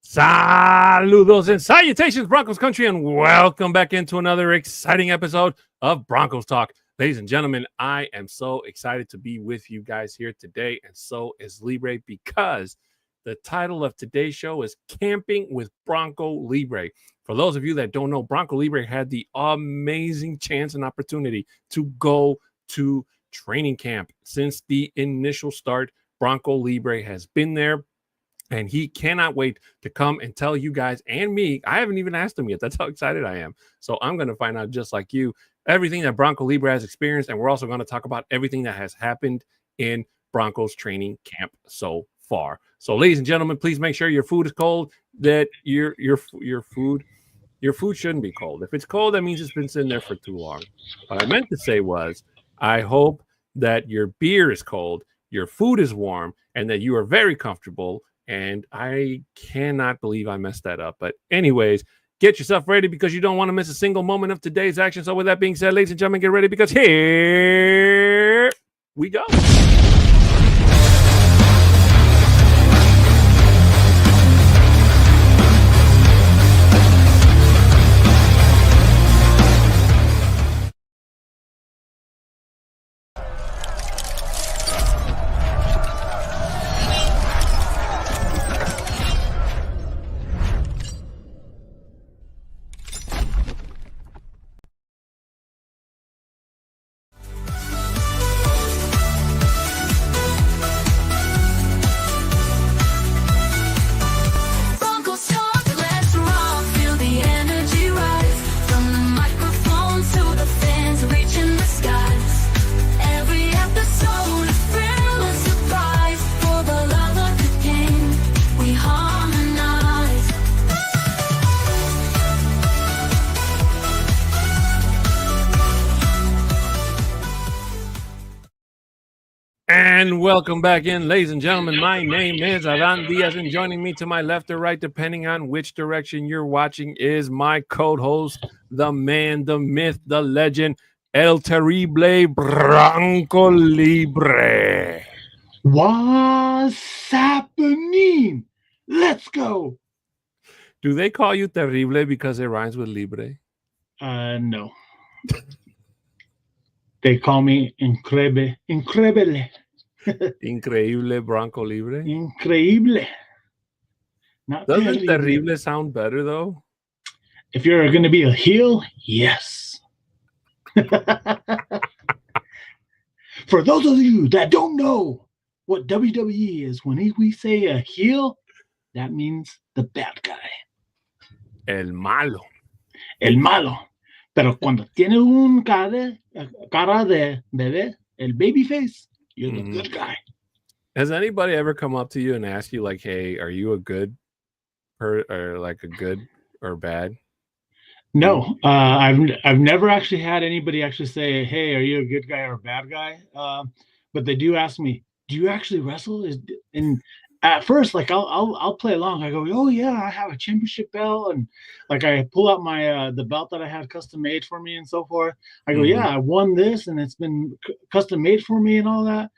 Saludos and salutations, Broncos Country, and welcome back into another exciting episode of Broncos Talk. Ladies and gentlemen, I am so excited to be with you guys here today, and so is Libre, because the title of today's show is Camping with Bronco Libre. For those of you that don't know, Bronco Libre had the amazing chance and opportunity to go to training camp. Since the initial start, Bronco Libre has been there, and he cannot wait to come and tell you guys and me. I haven't even asked him yet. That's how excited I am. So I'm going to find out, just like you, everything that Bronco Libre has experienced. And we're also going to talk about everything that has happened in Broncos training camp so far. So, ladies and gentlemen, please make sure your food is cold. That your food shouldn't be cold. If it's cold, that means it's been sitting there for too long. What I meant to say was, I hope that your beer is cold, your food is warm, and that you are very comfortable. And I cannot believe I messed that up. But anyways, get yourself ready, because you don't want to miss a single moment of today's action. So with that being said, ladies and gentlemen, get ready, because here we go. Broncos talk, let's rock, feel the energy rise. From the microphone to the fans reaching the skies. Every episode a thrill and surprise. For the love of the game, we harmonize. And welcome back in, ladies and gentlemen. My name is Adan Diaz, and joining me to my left or right, depending on which direction you're watching, is my co-host, the man, the myth, the legend, El Terrible Bronco Libre. What's happening? Let's go. Do they call you Terrible because it rhymes with Libre? No. They call me Increíble. Increíble Bronco Libre? Increíble. Not Doesn't terrible. Terrible sound better, though? If you're going to be a heel, yes. For those of you that don't know what WWE is, when we say a heel, that means the bad guy, El malo. el malo. Pero cuando tiene un cara de bebé, el baby face, you're the good guy. Has anybody ever come up to you and asked you, like, hey, are you a good or like a good or bad? No, I've never actually had anybody actually say, "Hey, are you a good guy or a bad guy?" But they do ask me, "Do you actually wrestle?" And at first, like I'll play along. I go, "Oh yeah, I have a championship belt," and like I pull out my the belt that I had custom made for me and so forth. I go, "Yeah, I won this, and it's been custom made for me and all that."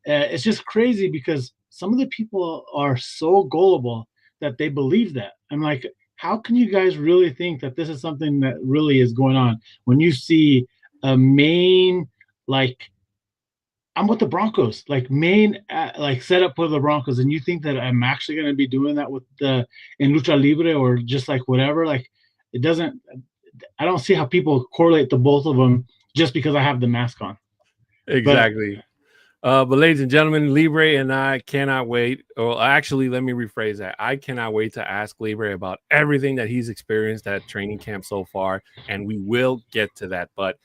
It's just crazy because some of the people are so gullible that they believe that. I'm like, how can you guys really think that this is something that really is going on when you see a main, like, I'm with the Broncos, like main, like set up for the Broncos, and you think that I'm actually going to be doing that with the in Lucha Libre or just like whatever? Like, it doesn't. I don't see how people correlate the both of them just because I have the mask on. Exactly. But ladies and gentlemen, Libre and I cannot wait. Or actually, let me rephrase that. I cannot wait to ask Libre about everything that he's experienced at training camp so far, and we will get to that. But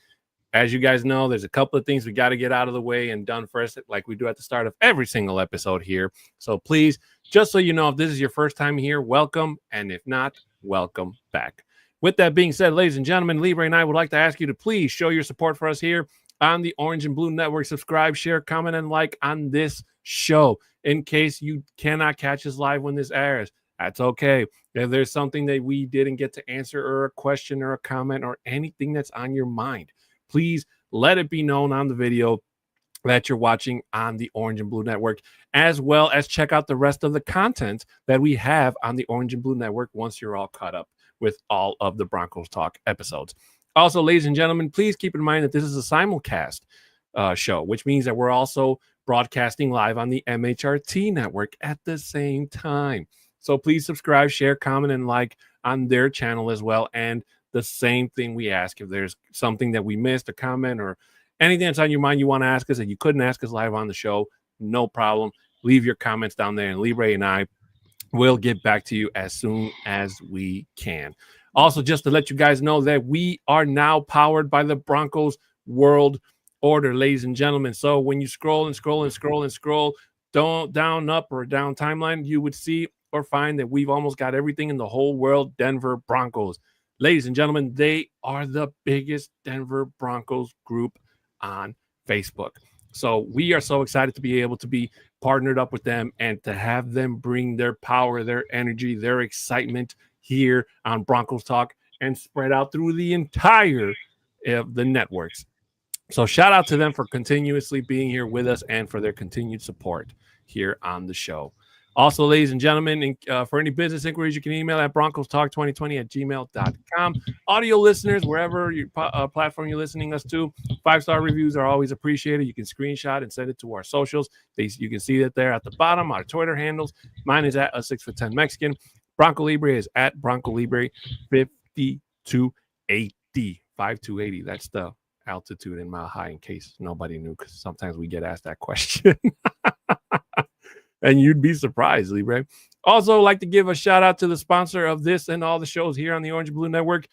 as you guys know, there's a couple of things we got to get out of the way and done first, like we do at the start of every single episode here. So please, just so you know, if this is your first time here, welcome. And if not, welcome back. With that being said, ladies and gentlemen, Libre and I would like to ask you to please show your support for us here on the Orange and Blue Network. Subscribe, share, comment, and like on this show. In case you cannot catch us live when this airs, that's okay. If there's something that we didn't get to answer, or a question or a comment or anything that's on your mind, please let it be known on the video that you're watching on the Orange and Blue Network, as well as check out the rest of the content that we have on the Orange and Blue Network once you're all caught up with all of the Broncos Talk episodes. Also, ladies and gentlemen, please keep in mind that this is a simulcast show, which means that we're also broadcasting live on the MHRT network at the same time. So please subscribe, share, comment, and like on their channel as well. And the same thing we ask, if there's something that we missed, a comment or anything that's on your mind you want to ask us and you couldn't ask us live on the show, no problem. Leave your comments down there, and Libre and I will get back to you as soon as we can. Also, just to let you guys know that we are now powered by the Broncos World Order, ladies and gentlemen. So when you scroll and scroll and scroll and scroll down, up, or down timeline, you would see or find that we've almost got everything in the whole world Denver Broncos. Ladies and gentlemen, they are the biggest Denver Broncos group on Facebook. So we are so excited to be able to be partnered up with them and to have them bring their power, their energy, their excitement here on Broncos Talk and spread out through the entire of the networks. So shout out to them for continuously being here with us and for their continued support here on the show. Also, ladies and gentlemen, for any business inquiries, you can email at broncostalk2020@gmail.com. Audio listeners, wherever your platform you're listening us to, 5-star reviews are always appreciated. You can screenshot and send it to our socials. You can see it there at the bottom, our Twitter handles. Mine is at a 6'10" Mexican. Bronco Libre is at Bronco Libre 5280. 5280. That's the altitude in Mile High, in case nobody knew, because sometimes we get asked that question. And you'd be surprised, Libre. Also, like to give a shout out to the sponsor of this and all the shows here on the Orange and Blue Network,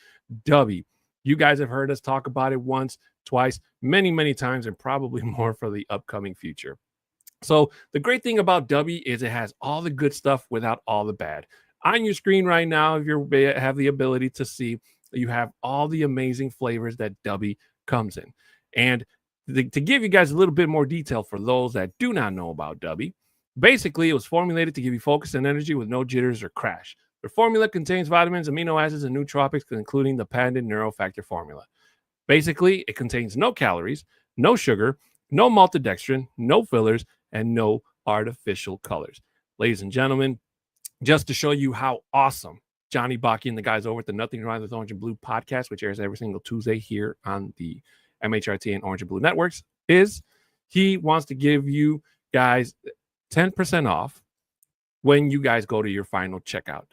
Dubby. You guys have heard us talk about it once, twice, many, many times, and probably more for the upcoming future. So the great thing about Dubby is it has all the good stuff without all the bad. On your screen right now, if you have the ability to see, you have all the amazing flavors that Dubby comes in. And to give you guys a little bit more detail for those that do not know about Dubby, basically, it was formulated to give you focus and energy with no jitters or crash. The formula contains vitamins, amino acids, and nootropics, including the patented neurofactor formula. Basically, it contains no calories, no sugar, no maltodextrin, no fillers, and no artificial colors. Ladies and gentlemen, just to show you how awesome Johnny Baki and the guys over at the Nothing Wrong with Orange and Blue podcast, which airs every single Tuesday here on the MHRT and Orange and Blue networks, is he wants to give you guys 10% off when you guys go to your final checkout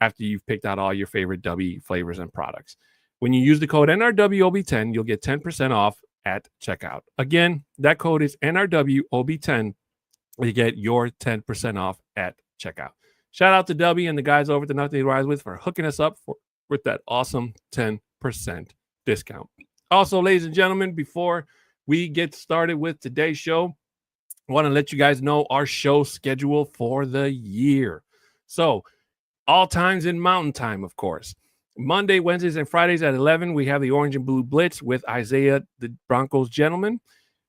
after you've picked out all your favorite Dubby flavors and products. When you use the code NRWOB10, you'll get 10% off at checkout. Again, that code is NRWOB10. You get your 10% off at checkout. Shout out to Dubby and the guys over at the Nothing to Rise With for hooking us up with that awesome 10% discount. Also, ladies and gentlemen, before we get started with today's show, I want to let you guys know our show schedule for the year. So, all times in Mountain Time, of course. Monday, Wednesdays, and Fridays at 11, we have the Orange and Blue Blitz with Isaiah, the Broncos gentleman,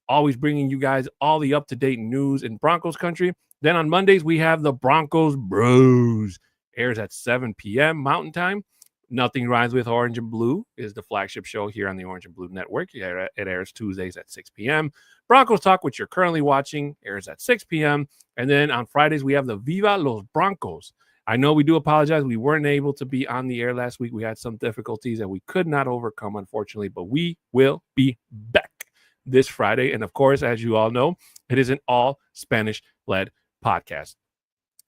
always bringing you guys all the up-to-date news in Broncos country. Then on Mondays, we have the Broncos Bros. Airs at 7 p.m. Mountain Time. Nothing Rhymes with Orange and Blue is the flagship show here on the Orange and Blue Network. It airs Tuesdays at 6 p.m. Broncos Talk, which you're currently watching, airs at 6 p.m. And then on Fridays, we have the Viva Los Broncos. I know we do apologize. We weren't able to be on the air last week. We had some difficulties that we could not overcome, unfortunately, but we will be back this Friday. And of course, as you all know, it is an all Spanish-led podcast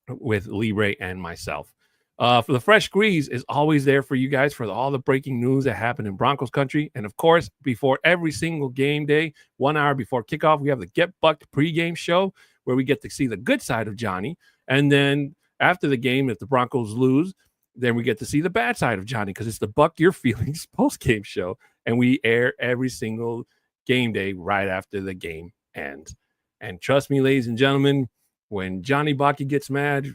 with Libre and myself. For the Fresh Squeeze is always there for you guys for all the breaking news that happened in Broncos country. And of course, before every single game day, 1 hour before kickoff, we have the Get Bucked pregame show where we get to see the good side of Johnny. And then after the game, if the Broncos lose, then we get to see the bad side of Johnny because it's the Buck Your Feelings postgame show. And we air every single game day right after the game ends. And trust me, ladies and gentlemen, when Johnny Baki gets mad,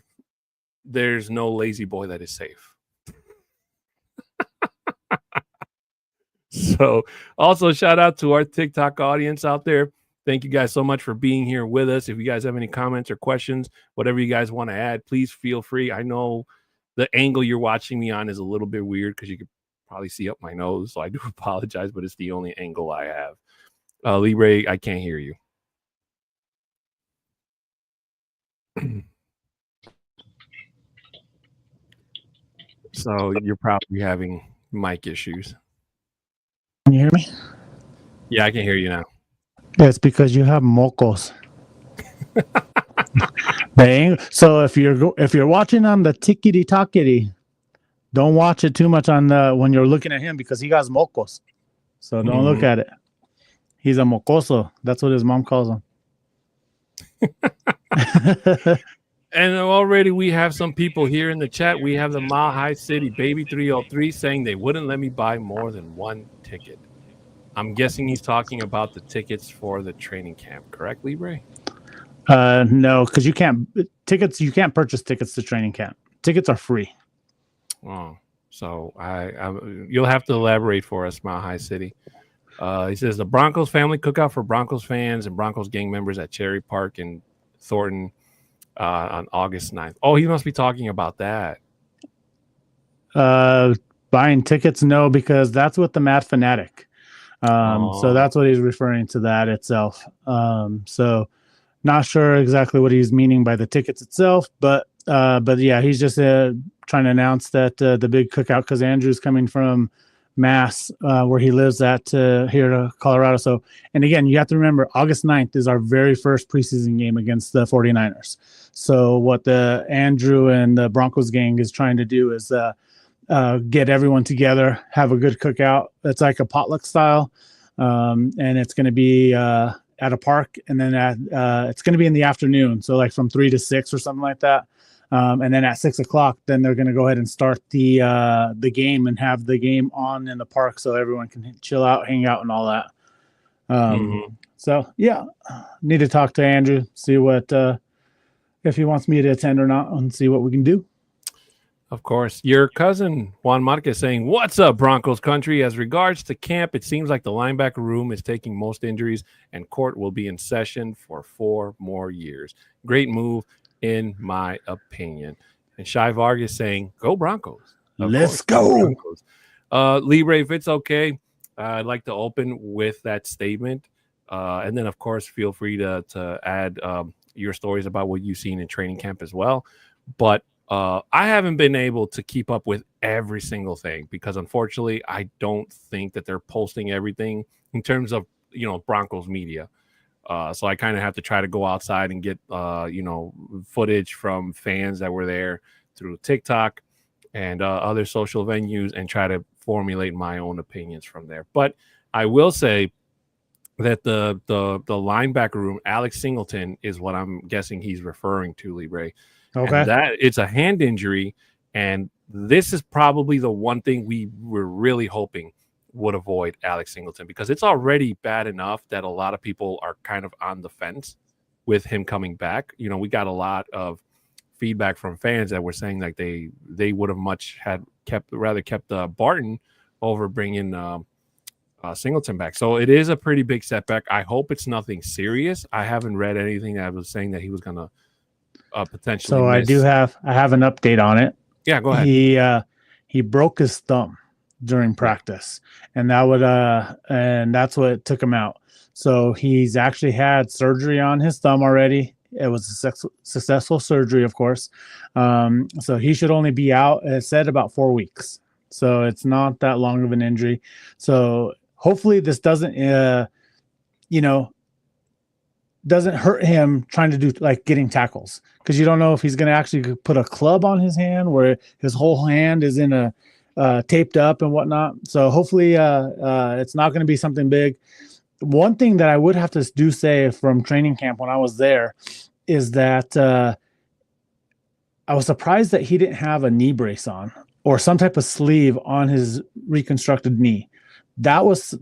there's no lazy boy that is safe. So also shout out to our TikTok audience out there. Thank you guys so much for being here with us. If you guys have any comments or questions, whatever you guys want to add, please feel free. I know the angle you're watching me on is a little bit weird because you could probably see up my nose. So I do apologize, but it's the only angle I have. Libre, I can't hear you. So you're probably having mic issues. Can you hear me? Yeah, I can hear you now. It's because you have mocos. So if you're watching on the tickety tockety, don't watch it too much on the when you're looking at him because he got mocos. So don't look at it. He's a mocoso. That's what his mom calls him. And already we have some people here in the chat. We have the Mile High City Baby 303 saying they wouldn't let me buy more than one ticket. I'm guessing he's talking about the tickets for the training camp, correct, Libre? No, because you can't purchase tickets to training camp. Tickets are free. Oh, so you'll have to elaborate for us, Mile High City. He says the Broncos family cookout for Broncos fans and Broncos gang members at Cherry Park in Thornton on August 9th. Oh, he must be talking about that. Buying tickets, no, because that's with the Mad Fanatic. So that's what he's referring to that itself. So not sure exactly what he's meaning by the tickets itself, but yeah, he's just trying to announce that the big cookout because Andrew's coming from Mass, where he lives at here to Colorado. So, and again, you have to remember August 9th is our very first preseason game against the 49ers. So what the Andrew and the Broncos gang is trying to do is get everyone together, have a good cookout. It's like a potluck style. And it's going to be at a park, and then it's going to be in the afternoon. So like from 3 to 6 or something like that. And then at 6 o'clock, then they're going to go ahead and start the game and have the game on in the park so everyone can chill out, hang out, and all that. So yeah, need to talk to Andrew, see what if he wants me to attend or not, and see what we can do. Of course. Your cousin Juan Marquez saying, "What's up, Broncos Country? As regards to camp, it seems like the linebacker room is taking most injuries, and court will be in session for 4 more years. Great move, in my opinion." And Shai Vargas saying, "Go Broncos." Let's go. Libre, if it's okay, I'd like to open with that statement. And then, of course, feel free to add your stories about what you've seen in training camp as well. But I haven't been able to keep up with every single thing because, unfortunately, I don't think that they're posting everything in terms of, Broncos media. So I kind of have to try to go outside and get, footage from fans that were there through TikTok and other social venues and try to formulate my own opinions from there. But I will say that the linebacker room, Alex Singleton, is what I'm guessing he's referring to, Libre. Okay. And that it's a hand injury, and this is probably the one thing we were really hoping would avoid Alex Singleton, because it's already bad enough that a lot of people are kind of on the fence with him coming back. We got a lot of feedback from fans that were saying like they would have kept Barton over bringing Singleton back. So it is a pretty big setback. I hope it's nothing serious. I haven't read anything that was saying that he was going to potentially So miss. I have an update on it. Yeah, go ahead. He broke his thumb during practice, and that's what took him out. So he's actually had surgery on his thumb already. It was a successful surgery, of course. So he should only be out, it said, about 4 weeks. So it's not that long of an injury. So hopefully this doesn't hurt him trying to do like getting tackles, because you don't know if he's going to actually put a club on his hand where his whole hand is in a taped up and whatnot. So hopefully it's not going to be something big. One thing that I would have to say from training camp when I was there is that I was surprised that he didn't have a knee brace on or some type of sleeve on his reconstructed knee. That was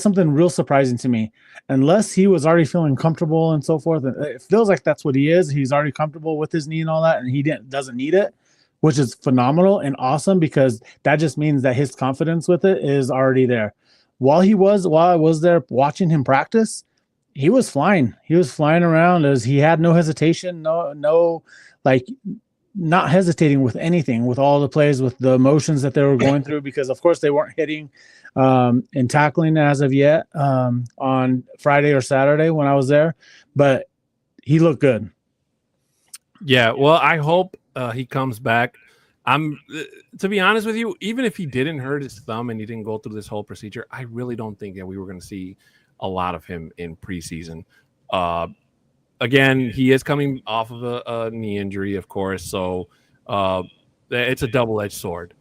something real surprising to me. Unless he was already feeling comfortable and so forth, it feels like that's what he is. He's already comfortable with his knee and all that, and he doesn't need it, which is phenomenal and awesome, because that just means that his confidence with it is already there. While I was there watching him practice, he was flying. He was flying around as he had no hesitation, not hesitating with anything, with all the plays, with the motions that they were going through, because of course they weren't hitting and tackling as of yet on Friday or Saturday when I was there, but he looked good. Yeah, well, I hope he comes back. I'm to be honest with you, even if he didn't hurt his thumb and he didn't go through this whole procedure, I really don't think that we were going to see a lot of him in preseason. Uh, Again, he is coming off of a knee injury, of course, so it's a double-edged sword.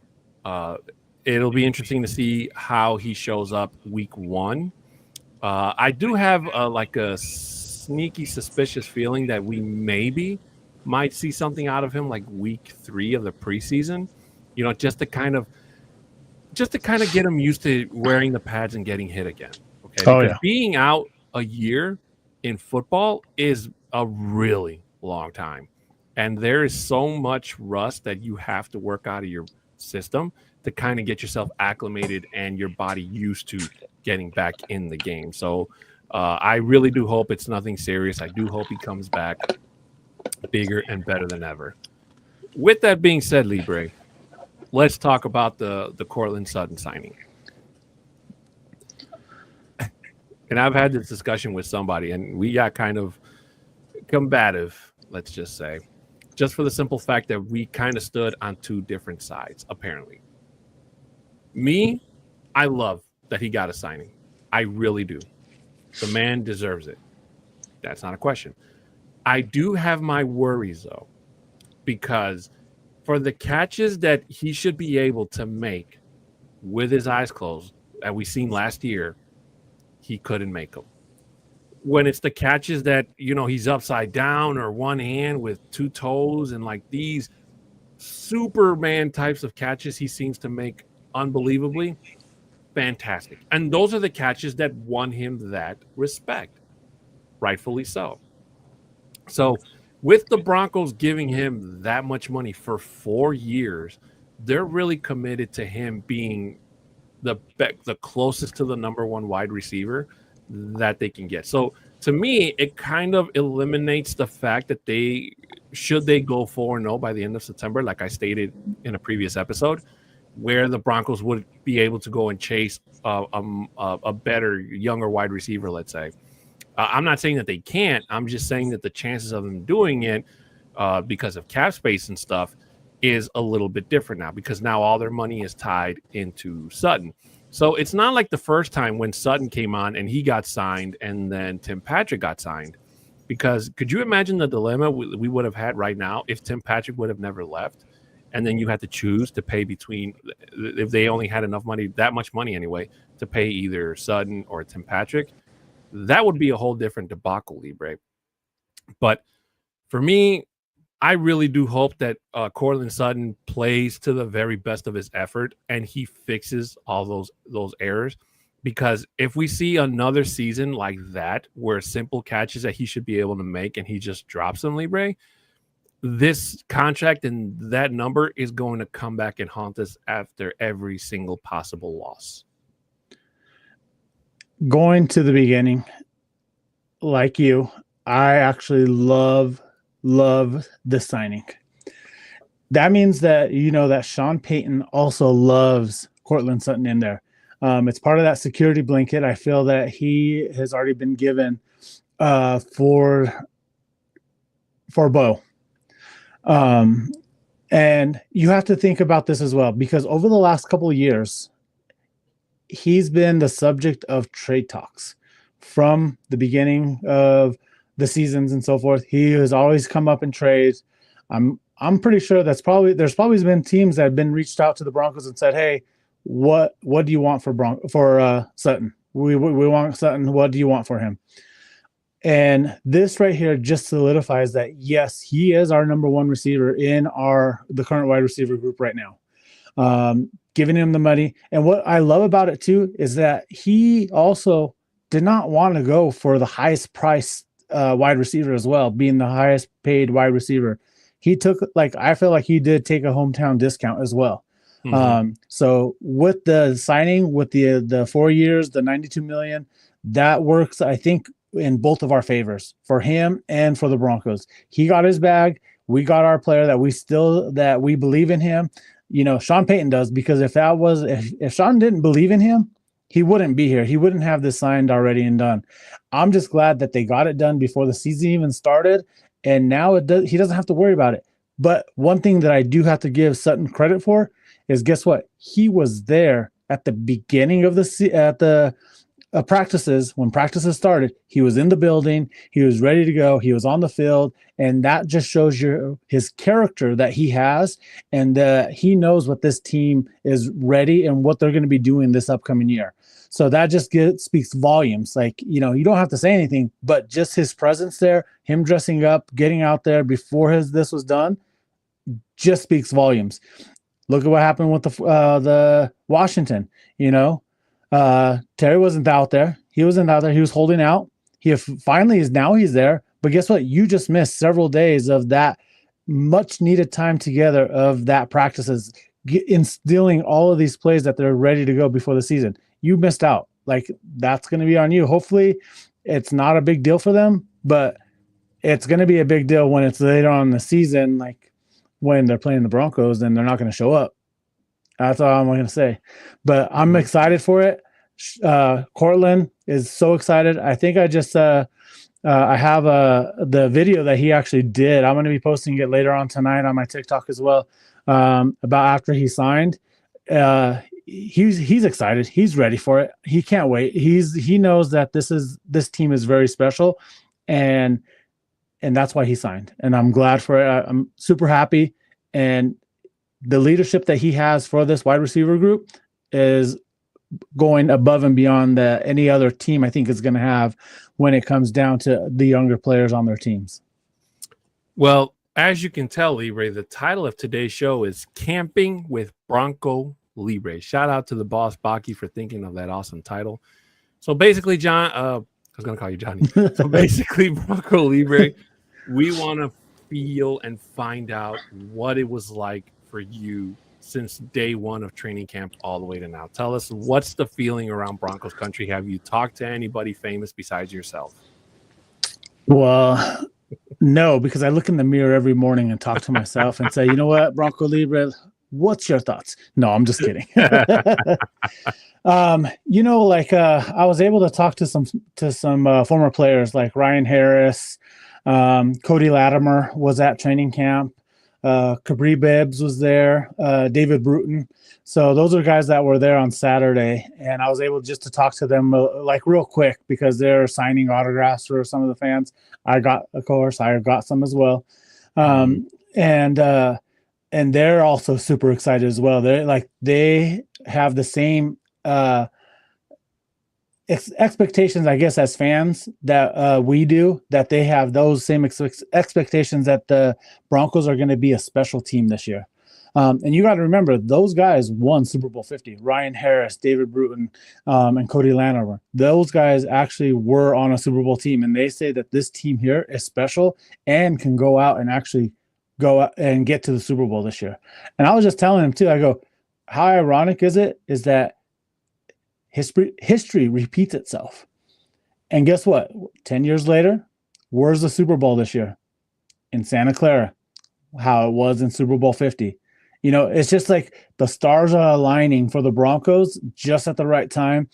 Uh, it'll be interesting to see how he shows up week 1. I do have like a sneaky suspicious feeling that we maybe might see something out of him like week 3 of the preseason, just to kind of get him used to wearing the pads and getting hit again. Okay. Because being out a year in football is a really long time. And there is so much rust that you have to work out of your system to kind of get yourself acclimated and your body used to getting back in the game. So I really do hope it's nothing serious. I do hope he comes back bigger and better than ever. With that being said, Libre, let's talk about the Courtland Sutton signing. And I've had this discussion with somebody, and we got kind of combative, let's just say, just for the simple fact that we kind of stood on two different sides, apparently. Me, I love that he got a signing. I really do. The man deserves it. That's not a question. I do have my worries, though, because for the catches that he should be able to make with his eyes closed, that we seen last year, he couldn't make them. When it's the catches that, he's upside down or one hand with two toes and like these Superman types of catches he seems to make unbelievably, fantastic. And those are the catches that won him that respect, rightfully so. So with the Broncos giving him that much money for 4 years, they're really committed to him being the closest to the number one wide receiver that they can get. So to me, it kind of eliminates the fact that should they go 4-0 by the end of September, like I stated in a previous episode, where the Broncos would be able to go and chase a better, younger wide receiver, let's say. I'm not saying that they can't. I'm just saying that the chances of them doing it because of cap space and stuff is a little bit different now, because now all their money is tied into Sutton. So it's not like the first time when Sutton came on and he got signed and then Tim Patrick got signed. Because could you imagine the dilemma we would have had right now if Tim Patrick would have never left? And then you had to choose to pay between, if they only had enough money, that much money anyway, to pay either Sutton or Tim Patrick. That would be a whole different debacle, Libre. But for me, I really do hope that Courtland Sutton plays to the very best of his effort and he fixes all those errors. Because if we see another season like that, where simple catches that he should be able to make and he just drops them, Libre, this contract and that number is going to come back and haunt us after every single possible loss. Going to the beginning, like you, I actually love this signing. That means that that Sean Payton also loves Courtland Sutton in there. It's part of that security blanket. I feel that he has already been given for Bo. And you have to think about this as well, because over the last couple of years, he's been the subject of trade talks from the beginning of the seasons and so forth. He has always come up in trades. I'm pretty sure there's probably been teams that have been reached out to the Broncos and said, "Hey, what do you want for Sutton? We want Sutton. What do you want for him?" And this right here just solidifies that, yes, he is our number one receiver in the current wide receiver group right now. Giving him the money. And what I love about it too is that he also did not want to go for the highest price wide receiver as well, being the highest paid wide receiver. He took, I feel like he did take a hometown discount as well. Mm-hmm. So with the signing, with the 4 years, the $92 million, that works, I think, in both of our favors, for him and for the Broncos. He got his bag. We got our player that we believe in him. Sean Payton does, because if Sean didn't believe in him, he wouldn't be here. He wouldn't have this signed already and done. I'm just glad that they got it done before the season even started. and now he doesn't have to worry about it. But one thing that I do have to give Sutton credit for is, guess what? He was there at the beginning of the practices. When practices started, he was in the building. He was ready to go. He was on the field, and that just shows you his character that he has, and he knows what this team is ready and what they're going to be doing this upcoming year. So that just speaks volumes. Like, you don't have to say anything, but just his presence there, him dressing up, getting out there before this was done, just speaks volumes. Look at what happened with the Washington. Terry wasn't out there. He wasn't out there. He was holding out. He finally is now. He's there. But guess what? You just missed several days of that much needed time together of that practices, instilling all of these plays that they're ready to go before the season. You missed out. Like, that's going to be on you. Hopefully, it's not a big deal for them, but it's going to be a big deal when it's later on in the season, like when they're playing the Broncos, then they're not going to show up. That's all I'm going to say. But I'm excited for it. Cortland is so excited. I think I just I have the video that he actually did. I'm going to be posting it later on tonight on my TikTok as well, about after he signed. He's excited. He's ready for it. He can't wait. He knows that this team is very special, and that's why he signed. And I'm glad for it. I'm super happy. And the leadership that he has for this wide receiver group is going above and beyond any other team I think is going to have when it comes down to the younger players on their teams. Well, as you can tell, Libre, the title of today's show is Camping with Bronco Libre. Shout out to the boss, Baki, for thinking of that awesome title. So basically, John, I was going to call you Johnny. So basically, Bronco Libre, we want to feel and find out what it was like for you since day one of training camp all the way to now. Tell us, what's the feeling around Broncos Country? Have you talked to anybody famous besides yourself? Well, no, because I look in the mirror every morning and talk to myself and say, you know what, Bronco Libre, what's your thoughts? No, I'm just kidding. I was able to talk to some former players like Ryan Harris, Cody Latimer was at training camp. Cabri Bibbs was there, David Bruton. So those are guys that were there on Saturday, and I was able just to talk to them like real quick because they're signing autographs for some of the fans. I got some as well. And they're also super excited as well. They have the same expectations, I guess, as fans that we do, that they have those same expectations that the Broncos are going to be a special team this year. And you got to remember, those guys won Super Bowl 50. Ryan Harris, David Bruton, and Cody Latimer. Those guys actually were on a Super Bowl team, and they say that this team here is special and can go out and actually go out and get to the Super Bowl this year. And I was just telling him too, I go, how ironic is that history repeats itself. And guess what? 10 years later, where's the Super Bowl this year? In Santa Clara, how it was in Super Bowl 50. It's just like the stars are aligning for the Broncos just at the right time.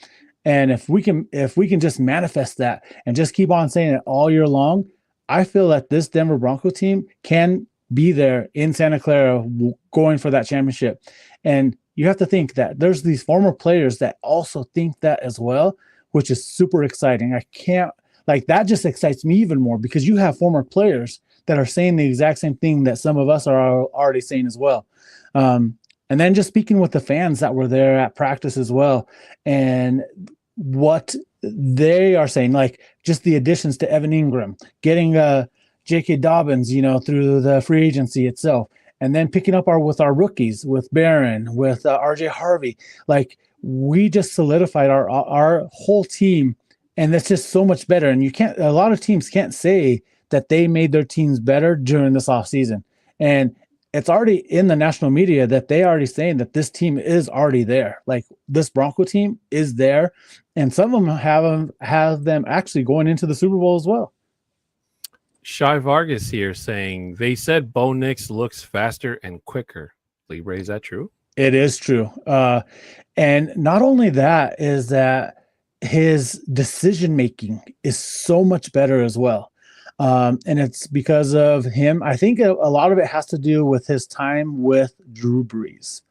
And if we can just manifest that and just keep on saying it all year long, I feel that this Denver Bronco team can be there in Santa Clara going for that championship. And you have to think that there's these former players that also think that as well, which is super exciting. That just excites me even more because you have former players that are saying the exact same thing that some of us are already saying as well. And then just speaking with the fans that were there at practice as well, and what they are saying, like just the additions to Evan Ingram, getting J.K. Dobbins, through the free agency itself. And then picking up with our rookies, with Barron, with RJ Harvey, like we just solidified our whole team, and that's just so much better. And a lot of teams can't say that they made their teams better during this offseason. And it's already in the national media that they already saying that this team is already there. Like this Bronco team is there, and some of them have them actually going into the Super Bowl as well. Shai Vargas here saying they said Bo Nix looks faster and quicker. Libre, is that true? It is true. And not only that, is that his decision making is so much better as well. And it's because of him. I think a lot of it has to do with his time with Drew Brees.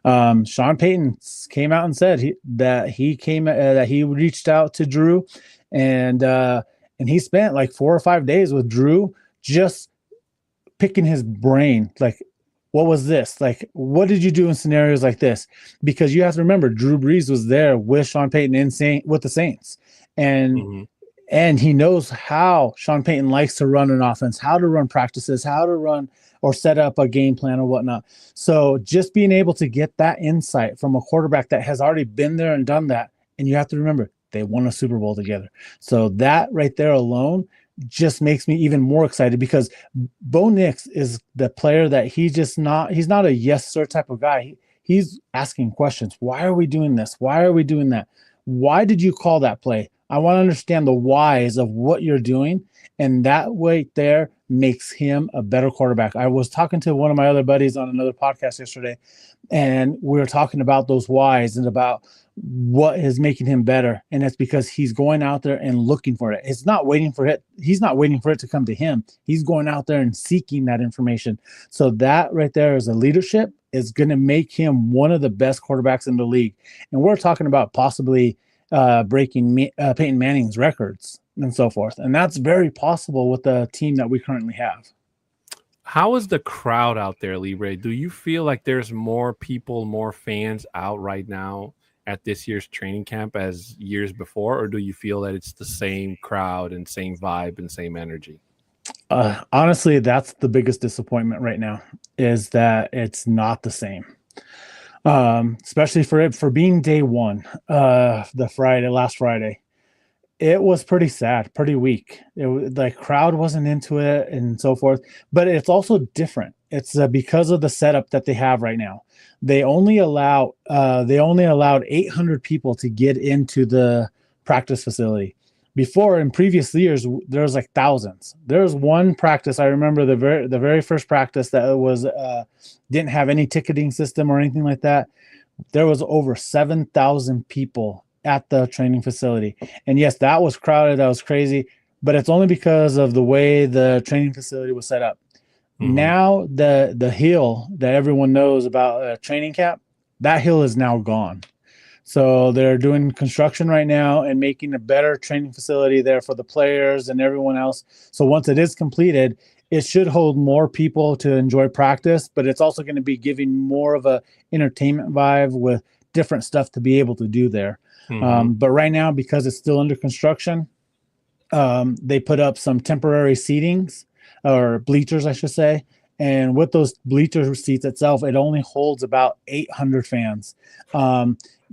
Sean Payton came out and said that he reached out to Drew, and he spent like 4 or 5 days with Drew, just picking his brain. Like, what was this? Like, what did you do in scenarios like this? Because you have to remember, Drew Brees was there with Sean Payton with the Saints, and he knows how Sean Payton likes to run an offense, how to run practices, how to run or set up a game plan or whatnot. So just being able to get that insight from a quarterback that has already been there and done that, and you have to remember, they won a Super Bowl together. So that right there alone just makes me even more excited, because Bo Nix is the player that he's not a yes sir type of guy. He's asking questions. Why are we doing this? Why are we doing that? Why did you call that play? I want to understand the whys of what you're doing. And that right there makes him a better quarterback. I was talking to one of my other buddies on another podcast yesterday, and we were talking about those whys and about what is making him better. And it's because he's going out there and looking for it. It's not waiting for it. He's not waiting for it to come to him. He's going out there and seeking that information. So that right there is a leadership, is going to make him one of the best quarterbacks in the league. And we're talking about possibly breaking Peyton Manning's records and so forth. And that's very possible with the team that we currently have. How is the crowd out there, Libre? Do you feel like there's more people, more fans out right now at this year's training camp as years before, or do you feel that it's the same crowd and same vibe and same energy? Honestly, that's the biggest disappointment right now, is that it's not the same. Especially for being day one, last Friday, it was pretty sad, pretty weak. The crowd wasn't into it and so forth, but it's also different. It's because of the setup that they have right now. They only allowed 800 people to get into the practice facility. Before, in previous years, there was like thousands. There was one practice, I remember the very first practice, that was didn't have any ticketing system or anything like that. There was over 7,000 people at the training facility. And yes, that was crowded. That was crazy. But it's only because of the way the training facility was set up. Now the hill that everyone knows about training camp, that hill is now gone. So they're doing construction right now and making a better training facility there for the players and everyone else. So once it is completed, it should hold more people to enjoy practice, but it's also going to be giving more of a entertainment vibe with different stuff to be able to do there. But right now, because it's still under construction, they put up some temporary seatings, or bleachers, I should say. And with those bleacher seats itself, it only holds about 800 fans.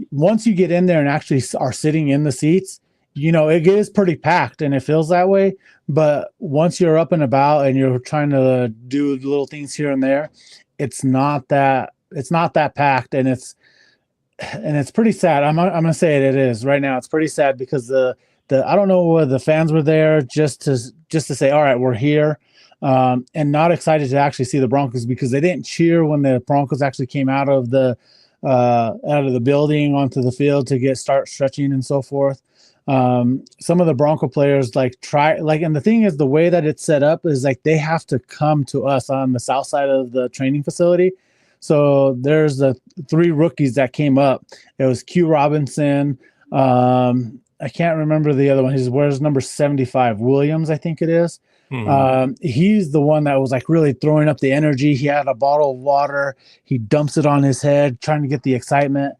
Once you get in there and actually are sitting in the seats, it is pretty packed and it feels that way. But once you're up and about and you're trying to do little things here and there, it's not that packed, and it's pretty sad. I'm gonna say it is right now. It's pretty sad because I don't know whether the fans were there just to say, all right, we're here. And not excited to actually see the Broncos, because they didn't cheer when the Broncos actually came out of the building onto the field to start stretching and so forth. Some of the Bronco players and the thing is, the way that it's set up is like they have to come to us on the south side of the training facility. So there's the 3 rookies that came up. It was Q Robinson. I can't remember the other one. He wears number 75, Williams, I think it is. He's the one that was like really throwing up the energy. He had a bottle of water. He dumps it on his head, trying to get the excitement,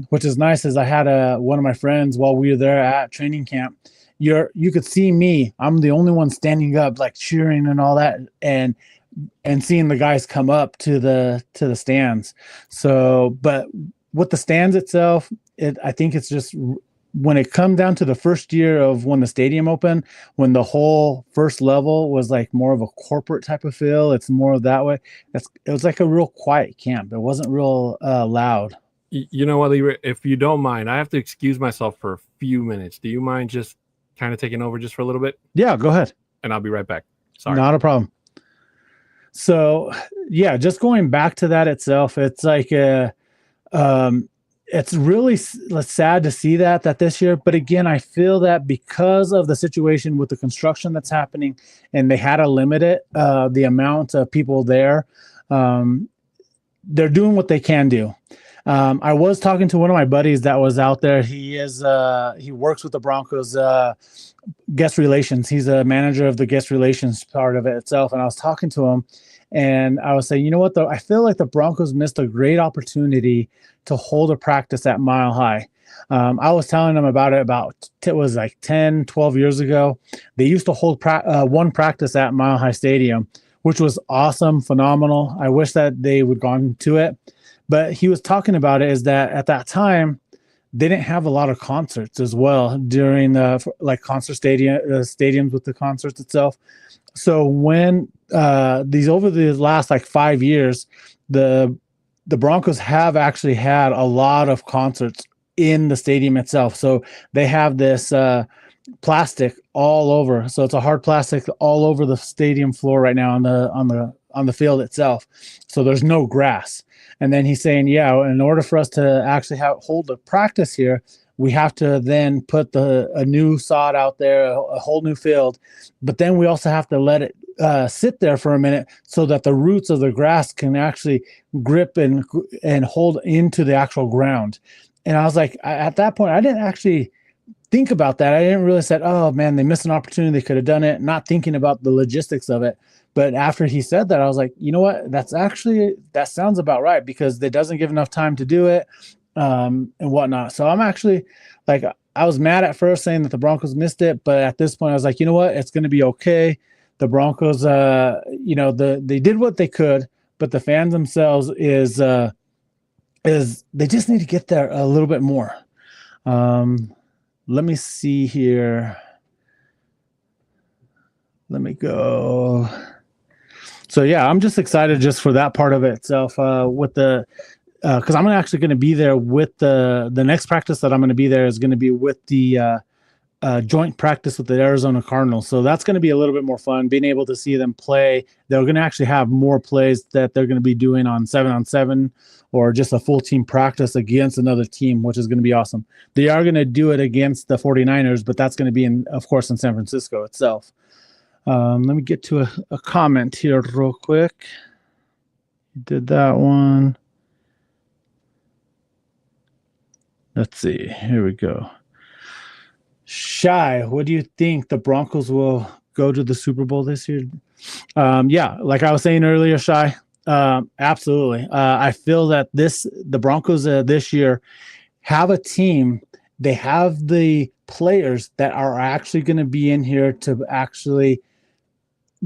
which is nice. As I had one of my friends while we were there at training camp, you could see me. I'm the only one standing up, like cheering and all that, and seeing the guys come up to the stands. So, but with the stands itself, I think it's just, when it comes down to the first year of when the stadium opened, when the whole first level was like more of a corporate type of feel, it's more of that way. It was like a real quiet camp. It wasn't real loud. You know what, Libre, if you don't mind, I have to excuse myself for a few minutes. Do you mind just kind of taking over just for a little bit? Yeah, go ahead. And I'll be right back. Sorry. Not a problem. So yeah, just going back to that itself, it's like it's really sad to see that this year. But again, I feel that because of the situation with the construction that's happening, and they had to limit it, the amount of people there, they're doing what they can do. I was talking to one of my buddies that was out there. He works with the Broncos guest relations. He's a manager of the guest relations part of it itself. And I was talking to him, and I was saying, you know what, though, I feel like the Broncos missed a great opportunity to hold a practice at Mile High. I was telling them about it it was like 10, 12 years ago. They used to hold one practice at Mile High Stadium, which was awesome, phenomenal. I wish that they would gone to it. But he was talking about it is that at that time, they didn't have a lot of concerts as well during the concert stadiums with the concerts itself. So when over the last 5 years, the Broncos have actually had a lot of concerts in the stadium itself. So they have this plastic all over. So it's a hard plastic all over the stadium floor right now on the field itself. So there's no grass. And then he's saying, yeah, in order for us to actually hold a practice here, we have to then put a new sod out there, a whole new field. But then we also have to let it sit there for a minute so that the roots of the grass can actually grip and hold into the actual ground. And I was like, at that point, I didn't actually think about that. I didn't really say, oh man, they missed an opportunity. They could have done it, not thinking about the logistics of it. But after he said that, I was like, you know what? That sounds about right, because it doesn't give enough time to do it and whatnot. So I'm actually I was mad at first saying that the Broncos missed it. But at this point, I was like, you know what? It's going to be okay. The Broncos, they did what they could, but the fans themselves is they just need to get there a little bit more. Let me see here. Let me go. So yeah, I'm just excited just for that part of it itself. With the because I'm actually going to be there with the next practice that I'm going to be there is going to be with the joint practice with the Arizona Cardinals. So that's going to be a little bit more fun, being able to see them play. They're going to actually have more plays that they're going to be doing on 7-on-7 or just a full team practice against another team, which is going to be awesome. They are going to do it against the 49ers, but that's going to be of course, in San Francisco itself. Let me get to a comment here real quick. Did that one. Let's see. Here we go. Shy, what do you think? The Broncos will go to the Super Bowl this year? Yeah, like I was saying earlier, Shy, absolutely. I feel that the Broncos this year have a team. They have the players that are actually going to be in here to actually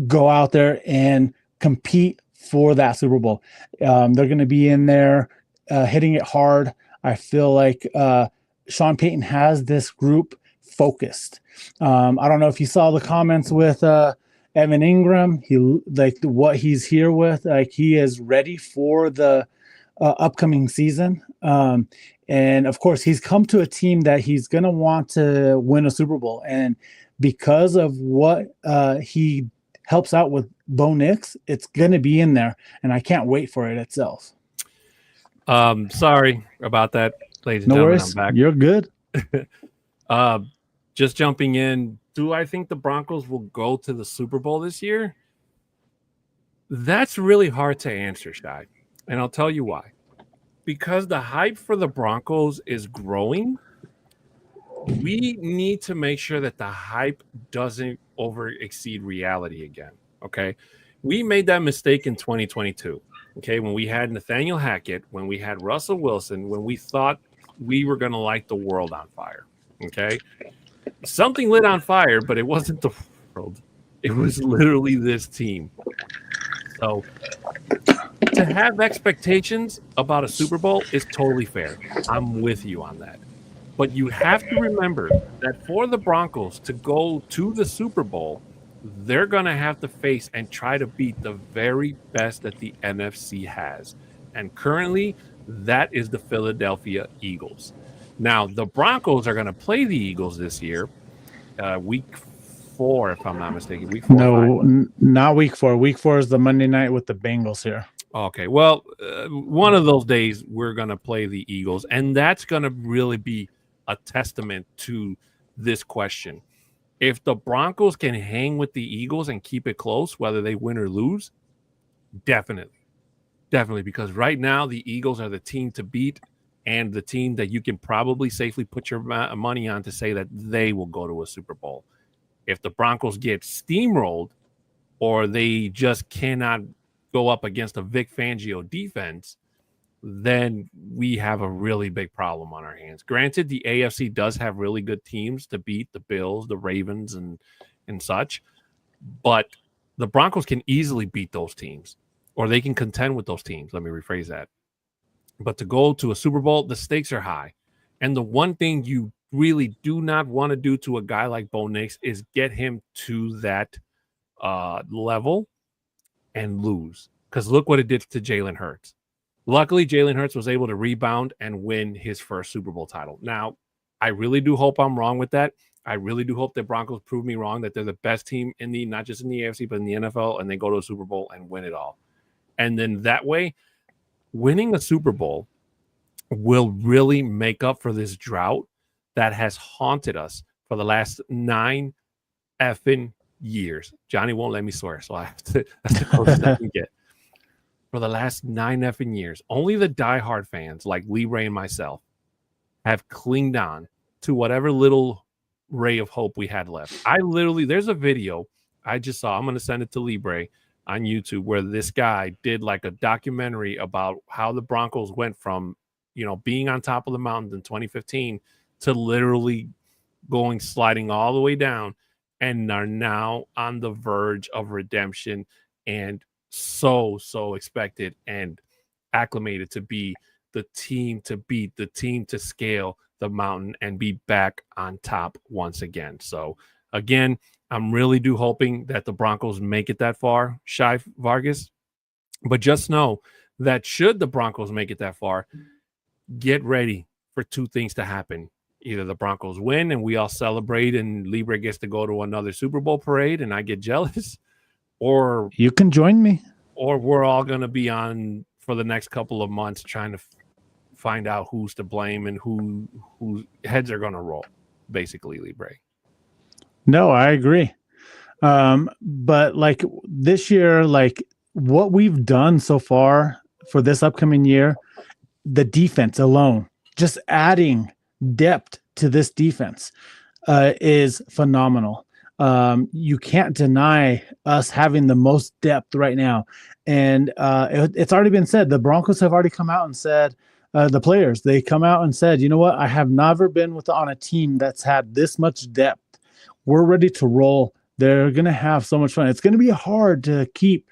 go out there and compete for that Super Bowl. They're going to be in there hitting it hard. I feel like Sean Payton has this group focused. I don't know if you saw the comments with Evan Ingram. He what he's here with. He is ready for the upcoming season. And of course, he's come to a team that he's going to want to win a Super Bowl. And because of what he helps out with Bo Nix, it's going to be in there. And I can't wait for it itself. Sorry about that, ladies and no gentlemen. worries. I'm back. You're good. Just jumping in. Do I think the Broncos will go to the Super Bowl this year? That's really hard to answer, Shai. And I'll tell you why. Because the hype for the Broncos is growing, we need to make sure that the hype doesn't exceed reality again. Okay. We made that mistake in 2022. Okay. When we had Nathaniel Hackett, when we had Russell Wilson, when we thought we were going to light the world on fire. Okay. Something lit on fire, but it wasn't the world. It was literally this team. So to have expectations about a Super Bowl is totally fair. I'm with you on that. But you have to remember that for the Broncos to go to the Super Bowl, they're going to have to face and try to beat the very best that the NFC has. And currently, that is the Philadelphia Eagles. Now, the Broncos are going to play the Eagles this year, week 4, if I'm not mistaken. Week 4. No, not week 4. Week 4 is the Monday night with the Bengals here. Okay, well, one of those days we're going to play the Eagles, and that's going to really be a testament to this question. If the Broncos can hang with the Eagles and keep it close, whether they win or lose, definitely. Definitely, because right now the Eagles are the team to beat and the team that you can probably safely put your money on to say that they will go to a Super Bowl. If the Broncos get steamrolled or they just cannot go up against a Vic Fangio defense, then we have a really big problem on our hands. Granted, the AFC does have really good teams to beat the Bills, the Ravens, and such, but the Broncos can easily beat those teams, or they can contend with those teams. Let me rephrase that. But to go to a Super Bowl, the stakes are high. And the one thing you really do not want to do to a guy like Bo Nix is get him to that level and lose. Because look what it did to Jalen Hurts. Luckily, Jalen Hurts was able to rebound and win his first Super Bowl title. Now, I really do hope I'm wrong with that. I really do hope the Broncos prove me wrong, that they're the best team in the, not just in the AFC, but in the NFL, and they go to a Super Bowl and win it all. And then that way, winning a Super Bowl will really make up for this drought that has haunted us for the last 9 effing years. Johnny won't let me swear, so I have to, that's the closest I can get. For the last 9 effing years, only the diehard fans like Libre and myself have clinged on to whatever little ray of hope we had left. I literally, there's a video I just saw. I'm going to send it to Libre on YouTube where this guy did like a documentary about how the Broncos went from, you know, being on top of the mountain in 2015 to literally sliding all the way down and are now on the verge of redemption and so expected and acclimated to be the team to beat, the team to scale the mountain and be back on top once again. So again, I'm really hoping that the Broncos make it that far, Shai Vargas. But just know that should the Broncos make it that far, get ready for 2 things to happen. Either the Broncos win and we all celebrate and Libre gets to go to another Super Bowl parade and I get jealous, or you can join me, or we're all going to be on for the next couple of months trying to find out who's to blame and whose heads are going to roll, basically, Libre. No, I agree. But like this year, like what we've done so far for this upcoming year, the defense alone, just adding depth to this defense is phenomenal. You can't deny us having the most depth right now. And it's already been said. The Broncos have already come out and said, the players, they come out and said, you know what? I have never been on a team that's had this much depth. We're ready to roll. They're going to have so much fun. It's going to be hard to keep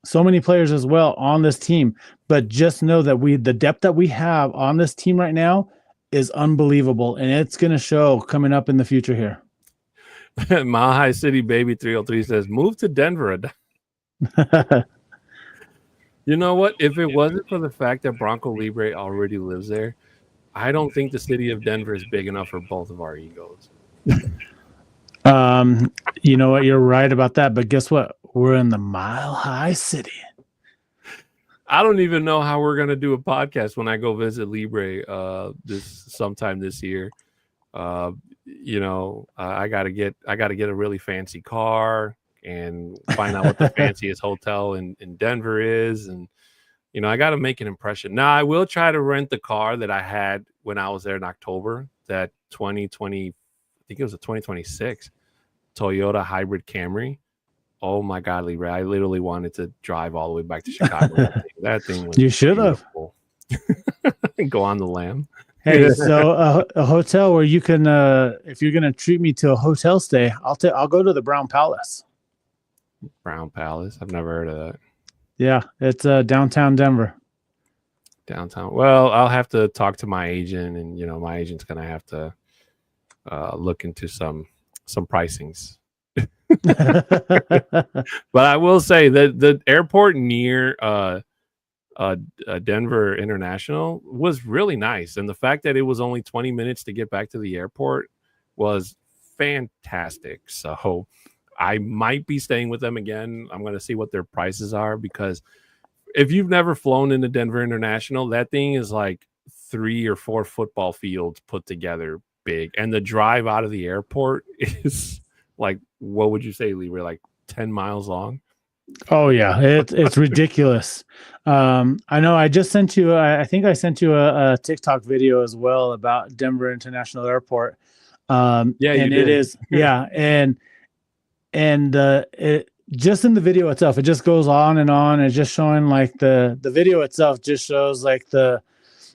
so many players as well on this team, but just know that the depth that we have on this team right now is unbelievable, and it's going to show coming up in the future here. Mile High City Baby 303 says, move to Denver. You know what? If it wasn't for the fact that Bronco Libre already lives there, I don't think the city of Denver is big enough for both of our egos. You know what? You're right about that. But guess what? We're in the Mile High City. I don't even know how we're gonna do a podcast when I go visit Libre sometime this year. You know, I gotta get a really fancy car and find out what the fanciest hotel in Denver is, and you know, I got to make an impression. Now, I will try to rent the car that I had when I was there in October, that 2020, I think it was a 2026 Toyota hybrid Camry. Oh my God, Libre! I literally wanted to drive all the way back to Chicago. That thing was you should have go on the lam. Hey, so a hotel where you can, if you're gonna treat me to a hotel stay, I'll go to the Brown Palace. Brown Palace. I've never heard of that. Yeah, it's downtown Denver. Downtown. Well, I'll have to talk to my agent, and you know, my agent's gonna have to look into some pricings. But I will say that the airport near Denver International was really nice, and the fact that it was only 20 minutes to get back to the airport was fantastic. So I might be staying with them again. I'm going to see what their prices are, because if you've never flown into Denver International, that thing is like 3 or 4 football fields put together big. And the drive out of the airport is like, what would you say, Libre? Like 10 miles long? Oh yeah, it's ridiculous. I know. I just sent you. I think I sent you a TikTok video as well about Denver International Airport. Yeah, you and did. it is. Yeah, and it just in the video itself, it just goes on and on. It's just showing like the video itself just shows like the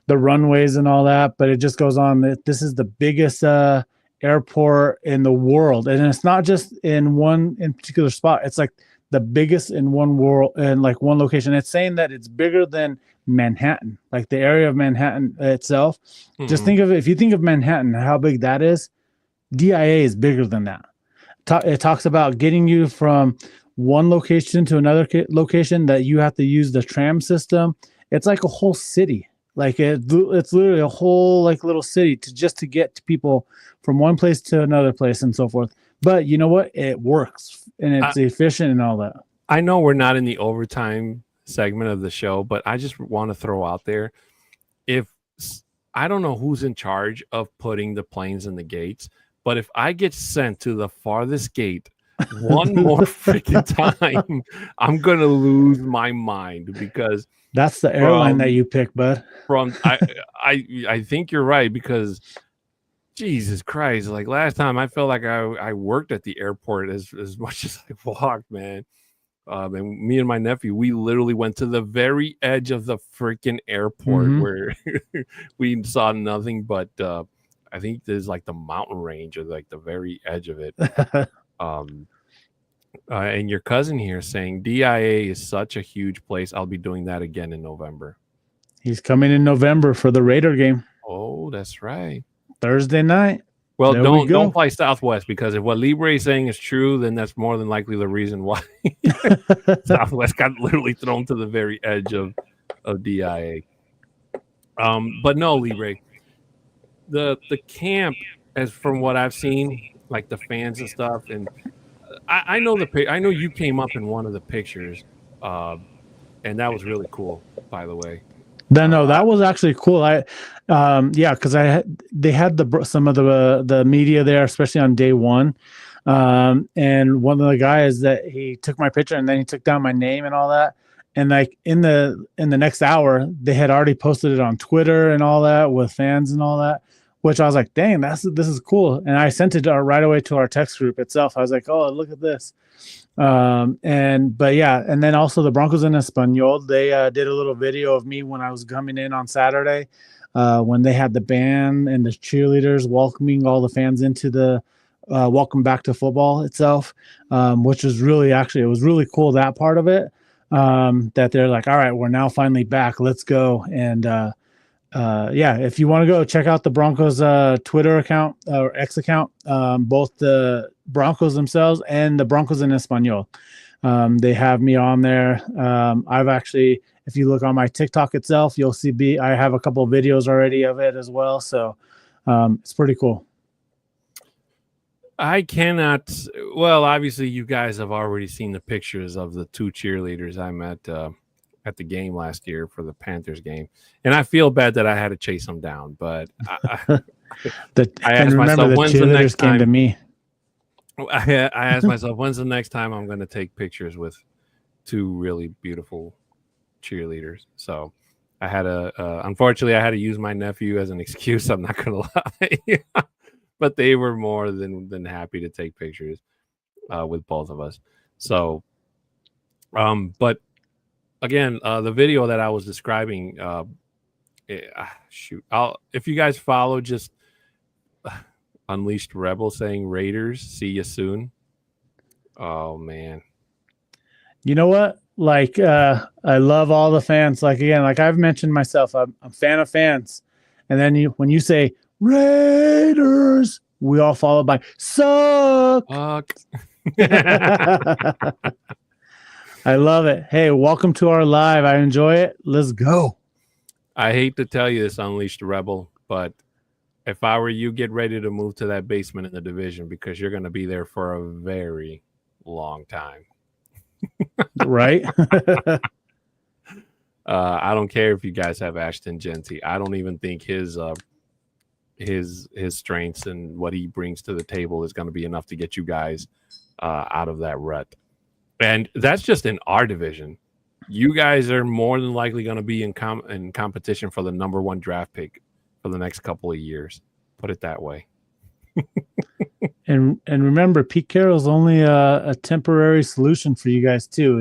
runways and all that, but it just goes on. This is the biggest airport in the world, and it's not just in one in particular spot. It's like the biggest in one world and like one location. It's saying that it's bigger than Manhattan, like the area of Manhattan itself. Just think of it. If you think of Manhattan, how big that is, DIA is bigger than that. It talks about getting you from one location to another location that you have to use the tram system. It's like a whole city. Like it's literally a whole like little city to get to people from one place to another place and so forth. But you know what? It works and it's efficient and all that. I know we're not in the overtime segment of the show, but I just want to throw out there, if I don't know who's in charge of putting the planes in the gates, but if I get sent to the farthest gate one more freaking time, I'm gonna lose my mind, because that's the airline that you pick, bud. I think you're right, because Jesus Christ, like last time I felt like I worked at the airport as much as I walked, man. And me and my nephew, we literally went to the very edge of the freaking airport where we saw nothing but I think there's like the mountain range or like the very edge of it. And your cousin here saying DIA is such a huge place. I'll be doing that again in November. He's coming in November for the Raider game. Oh, that's right. Thursday night. Well, don't fly Southwest, because if what Libre is saying is true, then that's more than likely the reason why Southwest got literally thrown to the very edge of DIA. But no, Libre, the camp, as from what I've seen, like the fans and stuff, and I know you came up in one of the pictures, and that was really cool, by the way. No, that was actually cool. Because they had some of the media there, especially on day one. And one of the guys that he took my picture and then he took down my name and all that. And like in the next hour, they had already posted it on Twitter and all that with fans and all that, which I was like, dang, this is cool. And I sent it right away to our text group itself. I was like, oh, look at this. And then also the Broncos in Espanol, they did a little video of me when I was coming in on Saturday, when they had the band and the cheerleaders welcoming all the fans into the welcome back to football itself, which was really, actually, it was really cool, that part of it, that they're like, all right, we're now finally back, let's go. And if you want to go check out the Broncos Twitter account or X account, both the Broncos themselves and the Broncos in Espanol, they have me on there. I've actually, if you look on my TikTok itself, you'll see I have a couple of videos already of it as well. So it's pretty cool. I cannot. Well, obviously, you guys have already seen the pictures of the 2 cheerleaders I met at the game last year for the Panthers game, and I feel bad that I had to chase them down. But I asked myself, when's the next time? Came to me. I asked myself, when's the next time I'm going to take pictures with 2 really beautiful cheerleaders? So I had unfortunately, I had to use my nephew as an excuse. I'm not going to lie. But they were more than happy to take pictures with both of us. So, but again, the video that I was describing, if you guys follow, just Unleashed Rebel saying Raiders, see you soon. Oh man. You know what? Like, I love all the fans. Like, again, like I've mentioned myself, I'm a fan of fans. And then when you say Raiders, we all follow by suck. I love it. Hey, welcome to our live. I enjoy it. Let's go. I hate to tell you this, Unleashed Rebel, but if I were you, get ready to move to that basement in the division, because you're going to be there for a very long time. Right? I don't care if you guys have Ashton Genty. I don't even think his strengths and what he brings to the table is going to be enough to get you guys out of that rut. And that's just in our division. You guys are more than likely going to be in competition for the number 1 draft pick for the next couple of years. Put it that way. And remember, Pete Carroll's only a temporary solution for you guys too.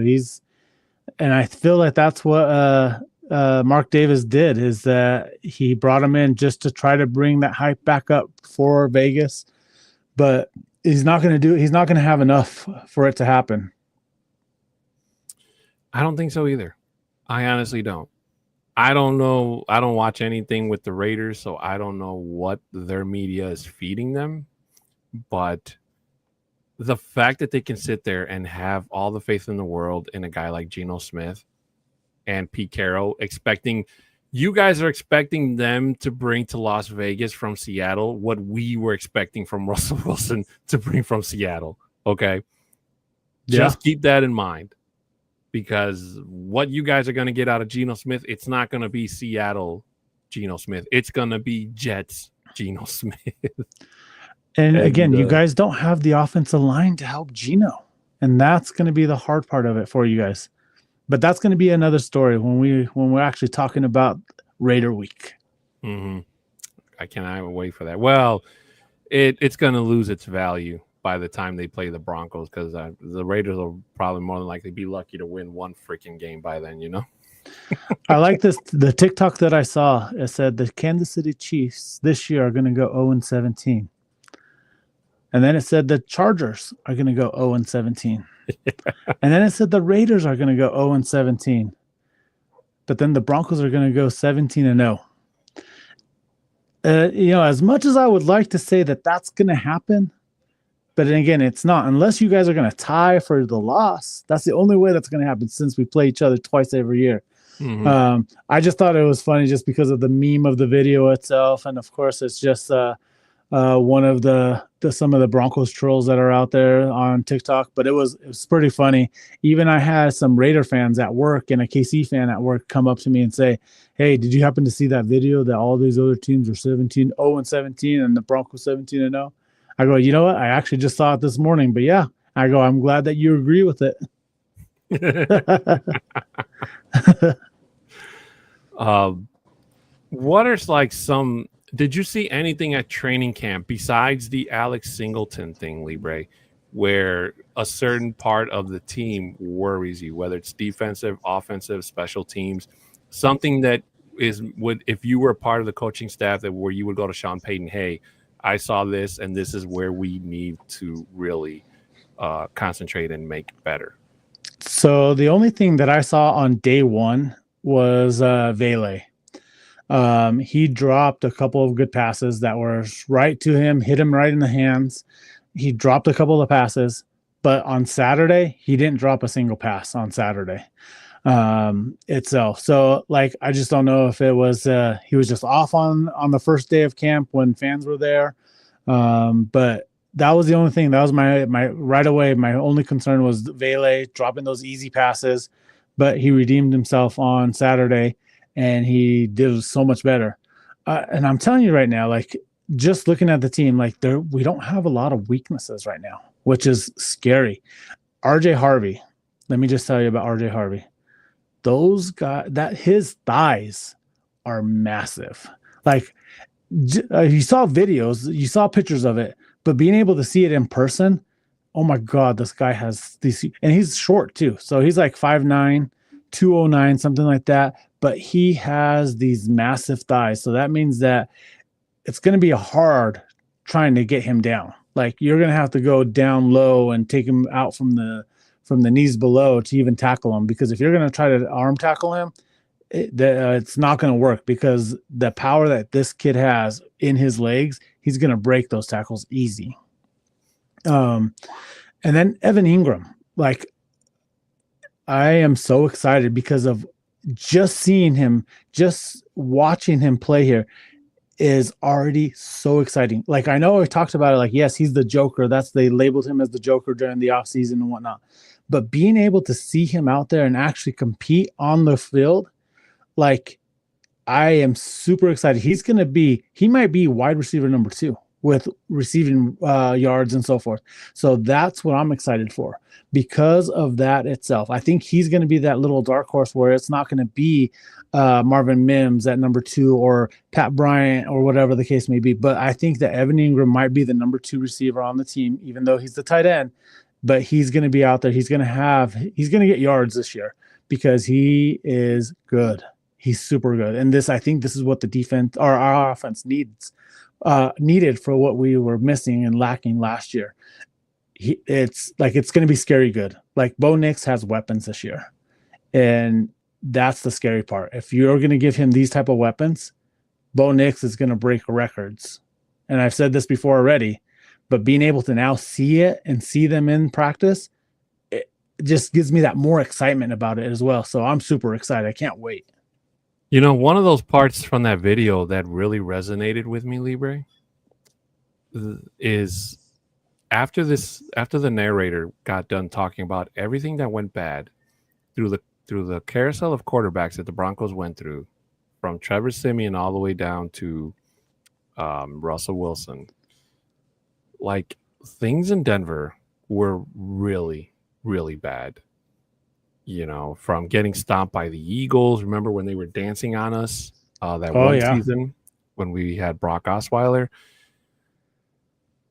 And I feel like that's what Mark Davis did, is that he brought him in just to try to bring that hype back up for Vegas, but he's not going to have enough for it to happen. I don't think so either. I honestly don't. I don't know. I don't watch anything with the Raiders, so I don't know what their media is feeding them. But the fact that they can sit there and have all the faith in the world in a guy like Geno Smith and Pete Carroll, you guys are expecting them to bring to Las Vegas from Seattle what we were expecting from Russell Wilson to bring from Seattle. Okay. Just keep that in mind, because what you guys are going to get out of Geno Smith, it's not going to be Seattle Geno Smith. It's going to be Jets Geno Smith. And again, you guys don't have the offensive line to help Geno. And that's going to be the hard part of it for you guys. But that's going to be another story when we're actually talking about Raider Week. Mm-hmm. I cannot wait for that. Well, it's going to lose its value by the time they play the Broncos, because the Raiders will probably more than likely be lucky to win one freaking game by then, you know? I like this. The TikTok that I saw, it said the Kansas City Chiefs this year are going to go 0-17. And then it said the Chargers are going to go 0-17. And then it said the Raiders are going to go 0-17. But then the Broncos are going to go 17-0. As much as I would like to say that that's going to happen, but then again, it's not. Unless you guys are going to tie for the loss, that's the only way that's going to happen, since we play each other twice every year. Mm-hmm. I just thought it was funny just because of the meme of the video itself. And of course, it's just one of some of the Broncos trolls that are out there on TikTok, but it was pretty funny. Even I had some Raider fans at work and a KC fan at work come up to me and say, "Hey, did you happen to see that video that all these other teams are 0-17 and the Broncos 17-0?" I go, "You know what? I actually just saw it this morning, but yeah." I go, "I'm glad that you agree with it." What are like some? Did you see anything at training camp besides the Alex Singleton thing, Libre, where a certain part of the team worries you, whether it's defensive, offensive, special teams, something that if you were a part of the coaching staff where you would go to Sean Payton, "Hey, I saw this, and this is where we need to really concentrate and make better"? So the only thing that I saw on day one was Vele. He dropped a couple of good passes that were right to him, hit him right in the hands. He dropped a couple of passes, but on Saturday, he didn't drop a single pass on Saturday itself. So I just don't know if it was, he was just off on the first day of camp when fans were there. But that was the only thing. That was my right away. My only concern was Vele dropping those easy passes, but he redeemed himself on Saturday. And he did so much better. And I'm telling you right now, just looking at the team, we don't have a lot of weaknesses right now, which is scary. RJ Harvey, let me just tell you about RJ Harvey. Those guys, his thighs are massive. You saw videos, you saw pictures of it, but being able to see it in person, oh my God, this guy has these, and he's short too. So he's 5'9", 209, something like that. But he has these massive thighs. So that means that it's going to be hard trying to get him down. You're going to have to go down low and take him out from the knees below to even tackle him. Because if you're going to try to arm tackle him, it's not going to work, because the power that this kid has in his legs, he's going to break those tackles easy. And then Evan Ingram, I am so excited because of just seeing him, just watching him play here is already so exciting. I know I talked about it, yes, he's the Joker. They labeled him as the Joker during the offseason and whatnot. But being able to see him out there and actually compete on the field, like, I am super excited. He might be wide receiver number 2 with receiving yards and so forth. So that's what I'm excited for because of that itself. I think he's going to be that little dark horse where it's not going to be Marvin Mims at number 2 or Pat Bryant or whatever the case may be. But I think that Evan Ingram might be the number 2 receiver on the team, even though he's the tight end. But he's going to be out there. He's going to get yards this year because he is good. He's super good. And I think this is what the defense or our offense needed for what we were missing and lacking last year. It's going to be scary good. Like, Bo Nix has weapons this year. And that's the scary part. If you're going to give him these type of weapons, Bo Nix is going to break records. And I've said this before already, but being able to now see it and see them in practice, it just gives me that more excitement about it as well. So I'm super excited. I can't wait. You know, one of those parts from that video that really resonated with me, Libre, is after the narrator got done talking about everything that went bad through the carousel of quarterbacks that the Broncos went through, from Trevor Siemian all the way down to Russell Wilson. Like, things in Denver were really, really bad. You know, from getting stomped by the Eagles. Remember when they were dancing on us one season when we had Brock Osweiler?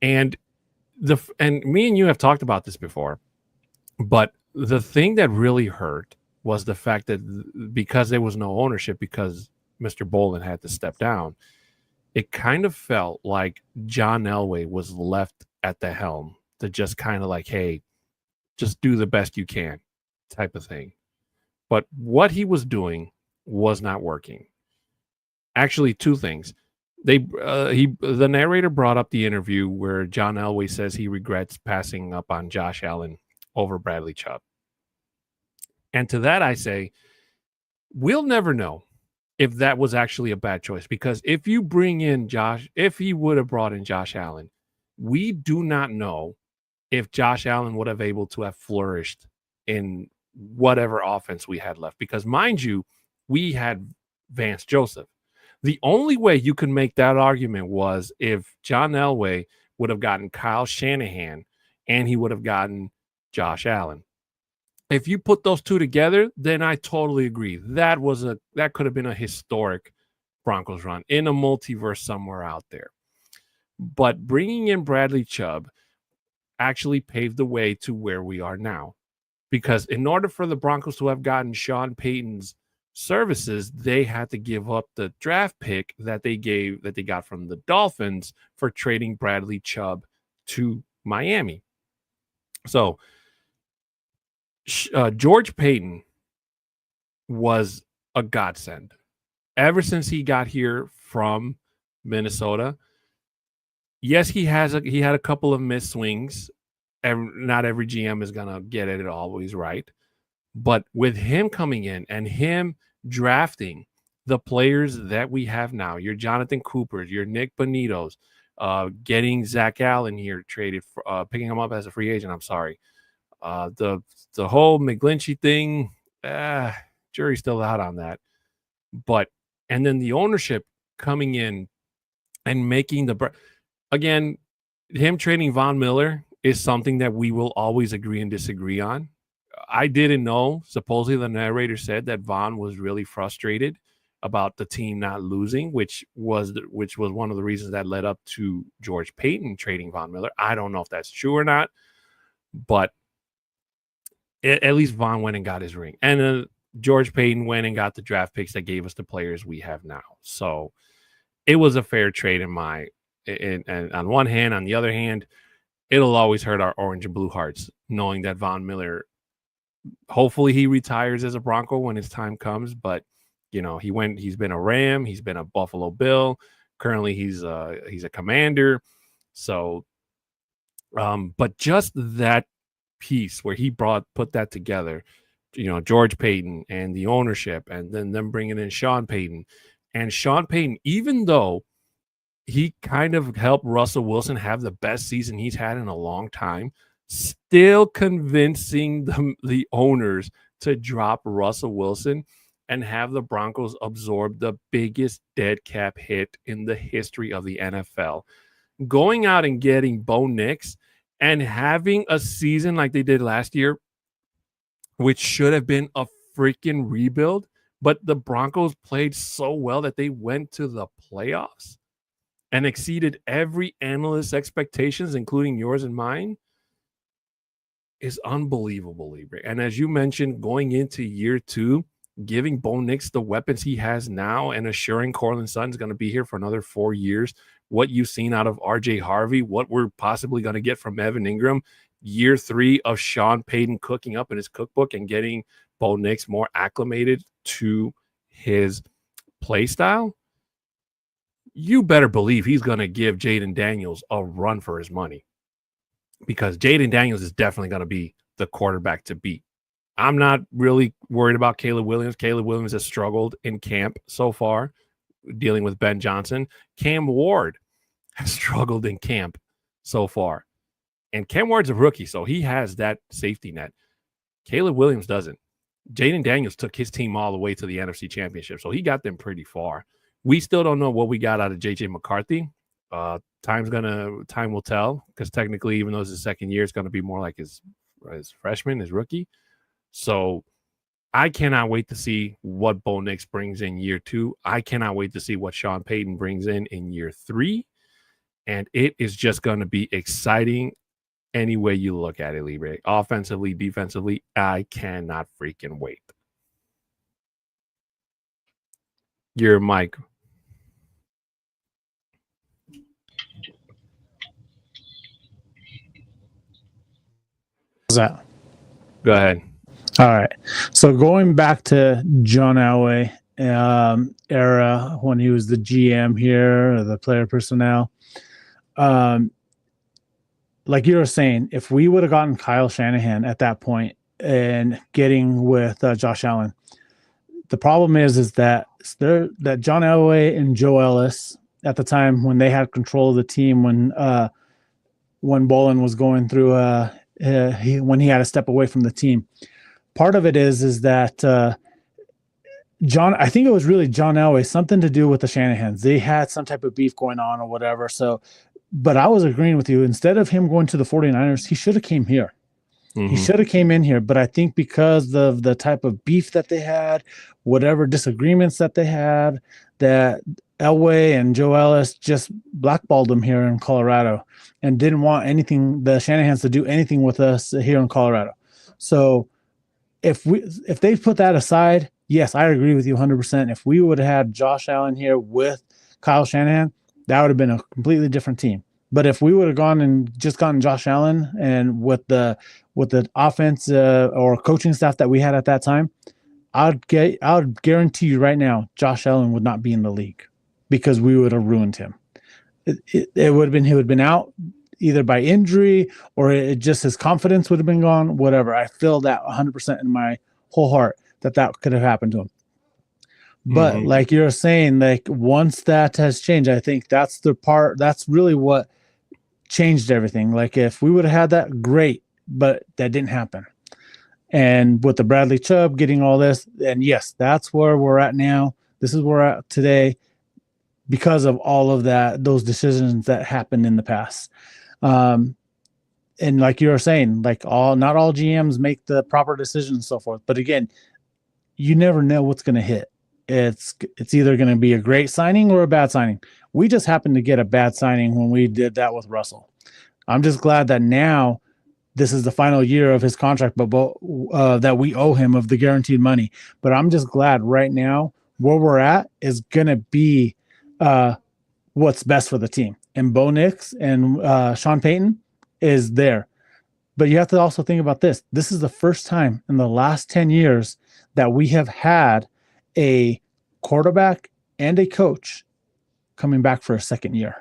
And me and you have talked about this before, but the thing that really hurt was the fact that because there was no ownership, because Mr. Bolin had to step down, it kind of felt like John Elway was left at the helm to just kind of like, hey, just do the best you can type of thing. But what he was doing was not working. Actually, 2 things. The narrator brought up the interview where John Elway says he regrets passing up on Josh Allen over Bradley Chubb. And to that I say, we'll never know if that was actually a bad choice, because if he would have brought in Josh Allen, we do not know if Josh Allen would have able to have flourished in whatever offense we had left, because mind you, we had Vance Joseph. The only way you could make that argument was if John Elway would have gotten Kyle Shanahan and he would have gotten Josh Allen. If you put those 2 together, then I totally agree. That could have been a historic Broncos run in a multiverse somewhere out there. But bringing in Bradley Chubb actually paved the way to where we are now. Because in order for the Broncos to have gotten Sean Payton's services, they had to give up the draft pick that they got from the Dolphins for trading Bradley Chubb to Miami. So George Payton was a godsend. Ever since he got here from Minnesota, yes, he had a couple of missed swings. Not every GM is going to get it always right. But with him coming in and him drafting the players that we have now, your Jonathan Coopers, your Nick Bonitos, getting Zach Allen here traded, picking him up as a free agent, I'm sorry. The whole McGlinchey thing, jury's still out on that. And then the ownership coming in and making again, him trading Von Miller is something that we will always agree and disagree on. I didn't know. Supposedly the narrator said that Von was really frustrated about the team not losing, which was one of the reasons that led up to George Payton trading Von Miller. I don't know if that's true or not, but at least Von went and got his ring. And George Payton went and got the draft picks that gave us the players we have now. So it was a fair trade and on one hand. On the other hand, it'll always hurt our orange and blue hearts knowing that Von Miller, hopefully he retires as a Bronco when his time comes. But, you know, he's been a Ram. He's been a Buffalo Bill. Currently he's a Commander. So, but just that piece where he put that together, you know, George Payton and the ownership, and then them bringing in Sean Payton. And Sean Payton, even though he kind of helped Russell Wilson have the best season he's had in a long time, still convincing the owners to drop Russell Wilson and have the Broncos absorb the biggest dead cap hit in the history of the NFL. Going out and getting Bo Nix and having a season like they did last year, which should have been a freaking rebuild, but the Broncos played so well that they went to the playoffs and exceeded every analyst's expectations, including yours and mine, is unbelievable, Libre. And as you mentioned, going into year 2, giving Bo Nix the weapons he has now and assuring Courtland Sutton's going to be here for another 4 years, what you've seen out of RJ Harvey, what we're possibly going to get from Evan Ingram, year 3 of Sean Payton cooking up in his cookbook and getting Bo Nix more acclimated to his play style, you better believe he's going to give Jaden Daniels a run for his money, because Jaden Daniels is definitely going to be the quarterback to beat. I'm not really worried about Caleb Williams. Caleb Williams has struggled in camp so far, dealing with Ben Johnson. Cam Ward has struggled in camp so far. And Cam Ward's a rookie, so he has that safety net. Caleb Williams doesn't. Jaden Daniels took his team all the way to the NFC Championship, so he got them pretty far. We still don't know what we got out of J.J. McCarthy. Time will tell, because technically, even though it's his second year, it's going to be more like his freshman, his rookie. So I cannot wait to see what Bo Nix brings in year 2. I cannot wait to see what Sean Payton brings in year 3. And it is just going to be exciting any way you look at it, Libre. Offensively, defensively, I cannot freaking wait. Your mic. What's that? Go ahead. All right. So going back to John Elway era, when he was the GM here, the player personnel, like you were saying, if we would have gotten Kyle Shanahan at that point and getting with Josh Allen, the problem is that John Elway and Joe Ellis at the time, when they had control of the team, when Bolin was going through when he had to step away from the team. Part of it is that I think it was really John Elway, something to do with the Shanahans. They had some type of beef going on or whatever. So, but I was agreeing with you. Instead of him going to the 49ers, he should have came here. Mm-hmm. He should have came in here. But I think because of the type of beef that they had, whatever disagreements that they had, that Elway and Joe Ellis just blackballed him here in Colorado and didn't want the Shanahans to do anything with us here in Colorado. So if they put that aside, yes, I agree with you 100%. If we would have had Josh Allen here with Kyle Shanahan, that would have been a completely different team. But if we would have gone and just gotten Josh Allen and with the offense or coaching staff that we had at that time, I would guarantee you right now, Josh Allen would not be in the league because we would have ruined him. It would have been, he would have been out either by injury or his confidence would have been gone, whatever. I feel that 100% in my whole heart that could have happened to him. But like you're saying, like once that has changed, I think that's really what changed everything. Like if we would have had that, great, but that didn't happen. And with the Bradley Chubb getting all this, and yes, that's where we're at now. This is where we're at today because of all of those decisions that happened in the past. And like you were saying, like not all GMs make the proper decisions and so forth. But again, you never know what's going to hit. It's either going to be a great signing or a bad signing. We just happened to get a bad signing when we did that with Russell. I'm just glad that now this is the final year of his contract, but that we owe him of the guaranteed money. But I'm just glad right now where we're at is going to be what's best for the team. And Bo Nix and Sean Payton is there. But you have to also think about this. This is the first time in the last 10 years that we have had a quarterback and a coach coming back for a second year.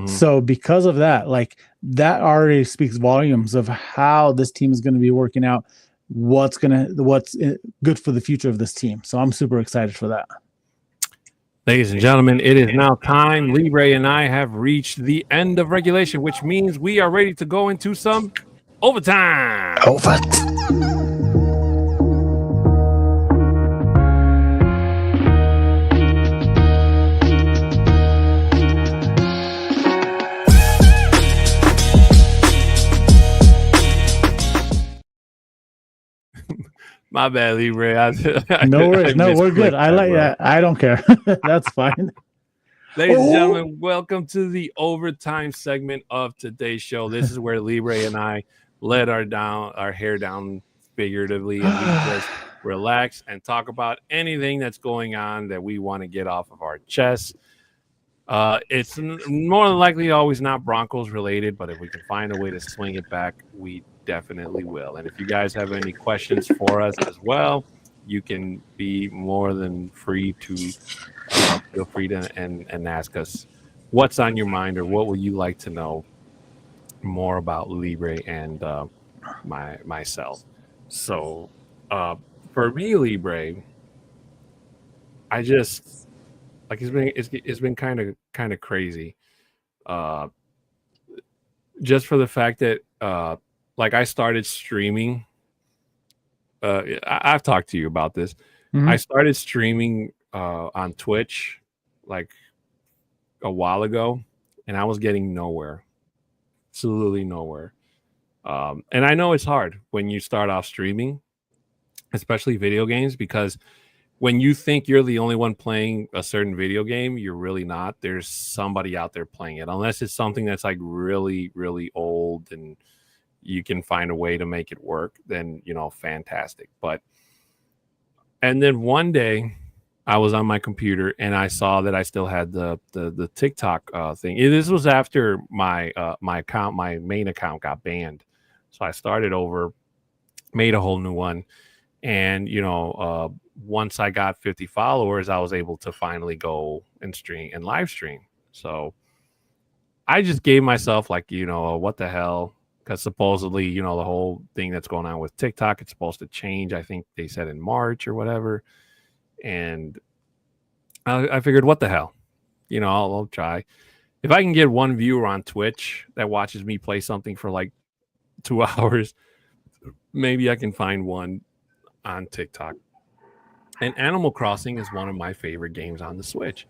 So because of that, like that already speaks volumes of how this team is going to be working out, what's good for the future of this team. So I'm super excited for that. Ladies and gentlemen, it is now time. Libre and I have reached the end of regulation, which means we are ready to go into some overtime. My bad, Libre. No worries. No, we're good. misclicked I that, like bro. that. I don't care. That's fine. Ladies and Oh. gentlemen, welcome to the overtime segment of today's show. This is where Libre and I let our hair down figuratively, and we just relax and talk about anything that's going on that we want to get off of our chests. It's more than likely always not Broncos related, but if we can find a way to swing it back, we definitely will. And if you guys have any questions for us as well, you can be more than free to feel free to and ask us what's on your mind or what would you like to know more about Libre and myself. So for me, Libre, I just like it's been kind of crazy. Just for the fact that like I started streaming. I've talked to you about this. Mhm. I started streaming on Twitch like a while ago, and I was getting nowhere, absolutely nowhere. And I know it's hard when you start off streaming, especially video games, because when you think you're the only one playing a certain video game, you're really not. There's somebody out there playing it, unless it's something that's like really, really old and you can find a way to make it work, then, fantastic. And then one day I was on my computer and I saw that I still had the TikTok thing. This was after my main account got banned. So I started over, made a whole new one. And, once I got 50 followers, I was able to finally go and stream and live stream. So I just gave myself like, what the hell? Because supposedly, the whole thing that's going on with TikTok, it's supposed to change. I think they said in March or whatever. And I figured, what the hell? I'll try. If I can get one viewer on Twitch that watches me play something for like 2 hours, maybe I can find one on TikTok. And Animal Crossing is one of my favorite games on the Switch.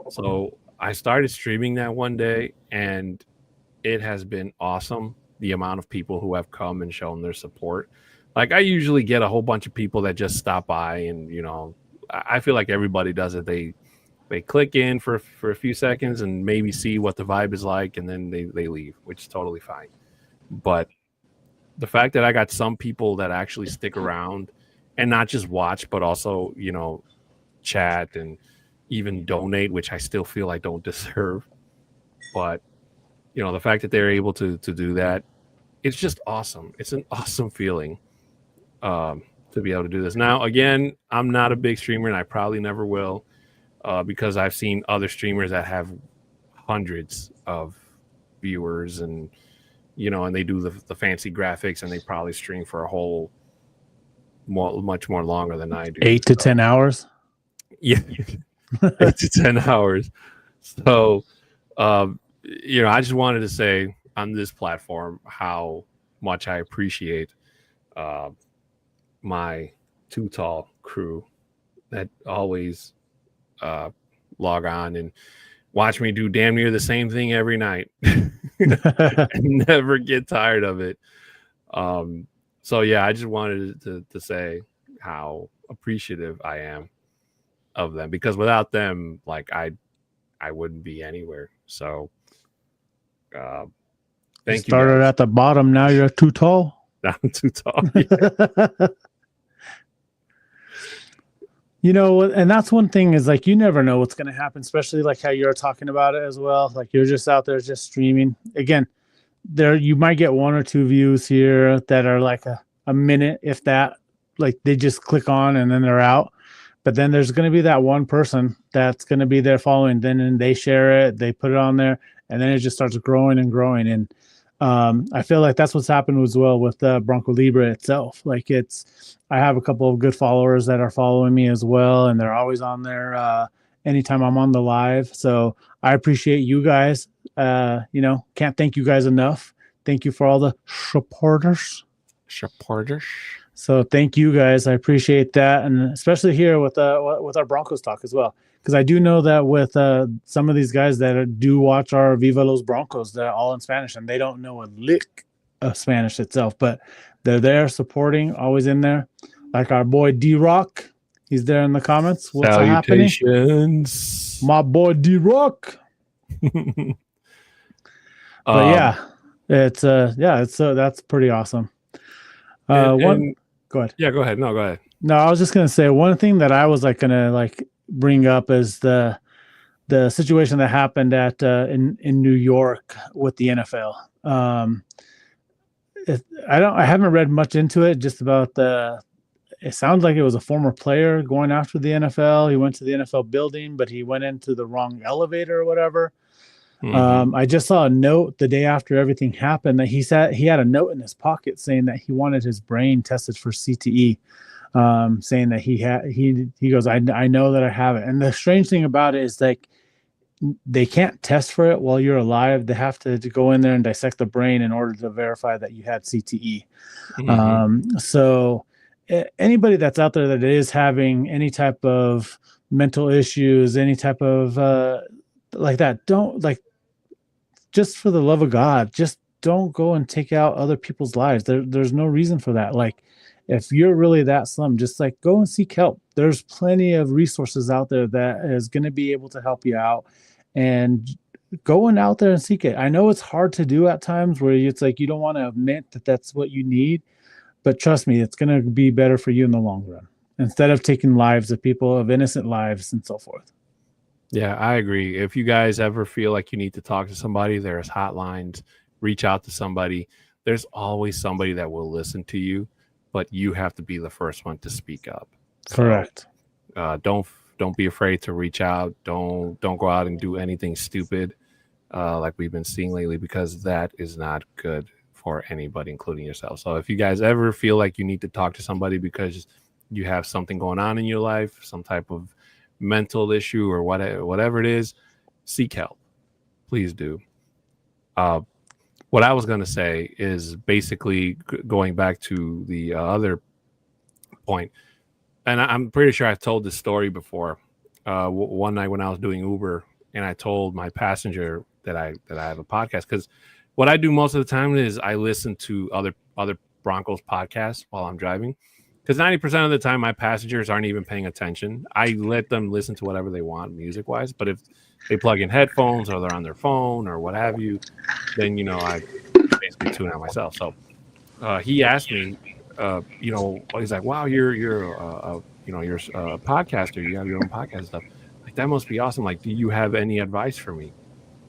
So I started streaming that one day, and it has been awesome. The amount of people who have come and shown their support. Like I usually get a whole bunch of people that just stop by, and I feel like everybody does it. They click in for a few seconds and maybe see what the vibe is like, and then they leave, which is totally fine. But the fact that I got some people that actually stick around and not just watch, but also, chat and even donate, which I still feel I don't deserve. But, the fact that they're able to do that, it's just awesome. It's an awesome feeling to be able to do this. Now, again, I'm not a big streamer, and I probably never will, because I've seen other streamers that have hundreds of viewers and, and they do the fancy graphics, and they probably stream for a whole much more longer than I do. 8 to 10 hours. Yeah, 8 to 10 hours. So, I just wanted to say on this platform how much I appreciate my Too Tall crew that always log on and watch me do damn near the same thing every night and never get tired of it. So yeah, I just wanted to say how appreciative I am of them, because without them, like I wouldn't be anywhere. So thank you. Started guys. at the bottom, now you're too tall. Down too tall. Yeah. And that's one thing is like you never know what's going to happen, especially like how you're talking about it as well. Like you're just out there just streaming. Again, there you might get 1 or 2 views here that are like a minute, if that, like they just click on and then they're out. But then there's going to be that one person that's going to be there following, and they share it, they put it on there, and then it just starts growing and growing. And I feel like that's what's happened as well with Bronco Libre itself. Like I have a couple of good followers that are following me as well, and they're always on there anytime I'm on the live. So I appreciate you guys. Can't thank you guys enough. Thank you for all the supporters. So thank you guys. I appreciate that, and especially here with our Broncos talk as well, because I do know that with some of these guys that do watch our Viva Los Broncos, they're all in Spanish, and they don't know a lick of Spanish itself, but they're there supporting, always in there. like our boy D-Rock. He's there in the comments. What's happening? Salutations. My boy D-Rock. But it's that's pretty awesome. Go ahead. Yeah, go ahead. No, go ahead. No, I was just gonna say one thing that I was gonna bring up is the situation that happened at in New York with the NFL. I haven't read much into it. Just about it sounds like it was a former player going after the NFL. He went to the NFL building, but he went into the wrong elevator or whatever. Mm-hmm. I just saw a note the day after everything happened that he said he had a note in his pocket saying that he wanted his brain tested for CTE, saying that he goes, I know that I have it. And the strange thing about it is they can't test for it while you're alive. They have to go in there and dissect the brain in order to verify that you had CTE. Mm-hmm. So anybody that's out there that is having any type of mental issues, any type of like that, just for the love of God, just don't go and take out other people's lives. There's no reason for that. Like, if you're really that slim, just go and seek help. There's plenty of resources out there that is going to be able to help you out, and going out there and seek it. I know it's hard to do at times where it's you don't want to admit that that's what you need, but trust me, it's going to be better for you in the long run instead of taking lives of people, of innocent lives and so forth. Yeah, I agree. If you guys ever feel like you need to talk to somebody, there's hotlines. Reach out to somebody. There's always somebody that will listen to you, but you have to be the first one to speak up. Correct. So, don't be afraid to reach out. Don't go out and do anything stupid like we've been seeing lately, because that is not good for anybody, including yourself. So if you guys ever feel like you need to talk to somebody because you have something going on in your life, some type of mental issue or whatever it is, seek help. Please do. What I was going to say is basically going back to the other point, and I'm pretty sure I've told this story before. One night when I was doing Uber, and I told my passenger that I have a podcast, because what I do most of the time is I listen to other Broncos podcasts while I'm driving. Because 90% of the time, my passengers aren't even paying attention. I let them listen to whatever they want music-wise. But if they plug in headphones or they're on their phone or what have you, then, I basically tune out myself. So he asked me, he's like, wow, you're a podcaster. You have your own podcast and stuff. Like, that must be awesome. Like, do you have any advice for me?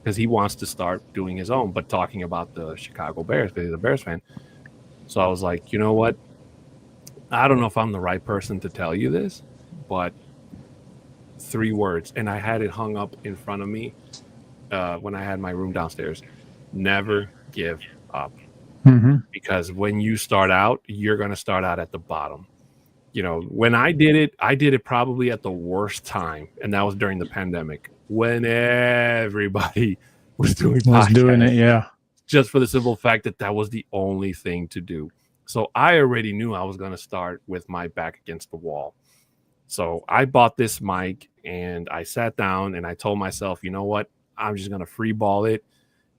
Because he wants to start doing his own, but talking about the Chicago Bears, because he's a Bears fan. So I was like, you know what? I don't know if I'm the right person to tell you this, but 3 words, and I had it hung up in front of me when I had my room downstairs. Never give up. Mm-hmm. Because when you start out, you're going to start out at the bottom. When I did it probably at the worst time, and that was during the pandemic, when everybody was doing it, yeah. Just for the simple fact that was the only thing to do. So I already knew I was going to start with my back against the wall. So I bought this mic and I sat down and I told myself, you know what? I'm just going to free ball it.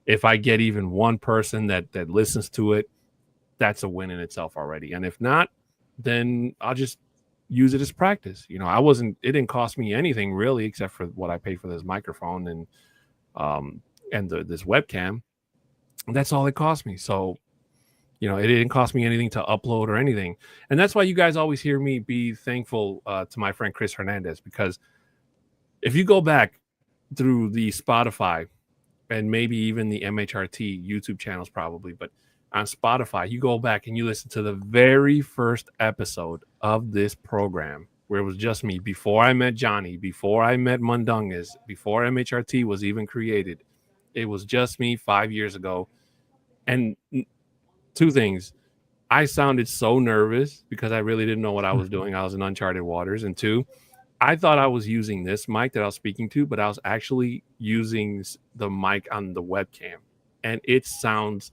If I get even one person that listens to it, that's a win in itself already. And if not, then I'll just use it as practice. It didn't cost me anything really, except for what I paid for this microphone and this webcam. That's all it cost me. So, it didn't cost me anything to upload or anything. And that's why you guys always hear me be thankful to my friend Chris Hernandez, because if you go back through the Spotify and maybe even the MHRT YouTube channels probably, but on Spotify, you go back and you listen to the very first episode of this program where it was just me, before I met Johnny, before I met Mundungus, before MHRT was even created. It was just me 5 years ago. And 2 things. I sounded so nervous because I really didn't know what I was doing. I was in uncharted waters. And 2, I thought I was using this mic that I was speaking to, but I was actually using the mic on the webcam. And it sounds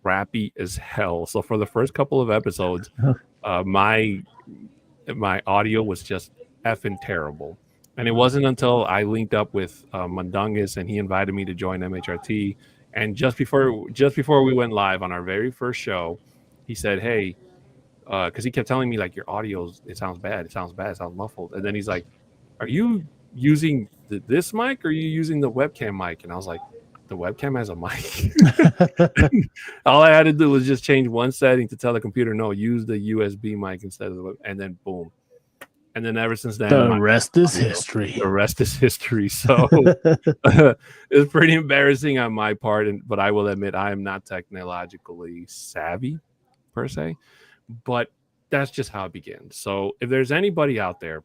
crappy as hell. So for the first couple of episodes, my audio was just effing terrible. And it wasn't until I linked up with Mundungus and he invited me to join MHRT. And just before we went live on our very first show, he said, hey, because he kept telling me like your audio, it sounds bad, it sounds muffled. And then he's like, "Are you using this mic or are you using the webcam mic?" And I was like, "The webcam has a mic." All I had to do was just change one setting to tell the computer, "No, use the USB mic instead of the web," and then boom. And then ever since then, The rest is history. The rest is history. So it's pretty embarrassing on my part, but I will admit I am not technologically savvy per se, but that's just how it begins. So if there's anybody out there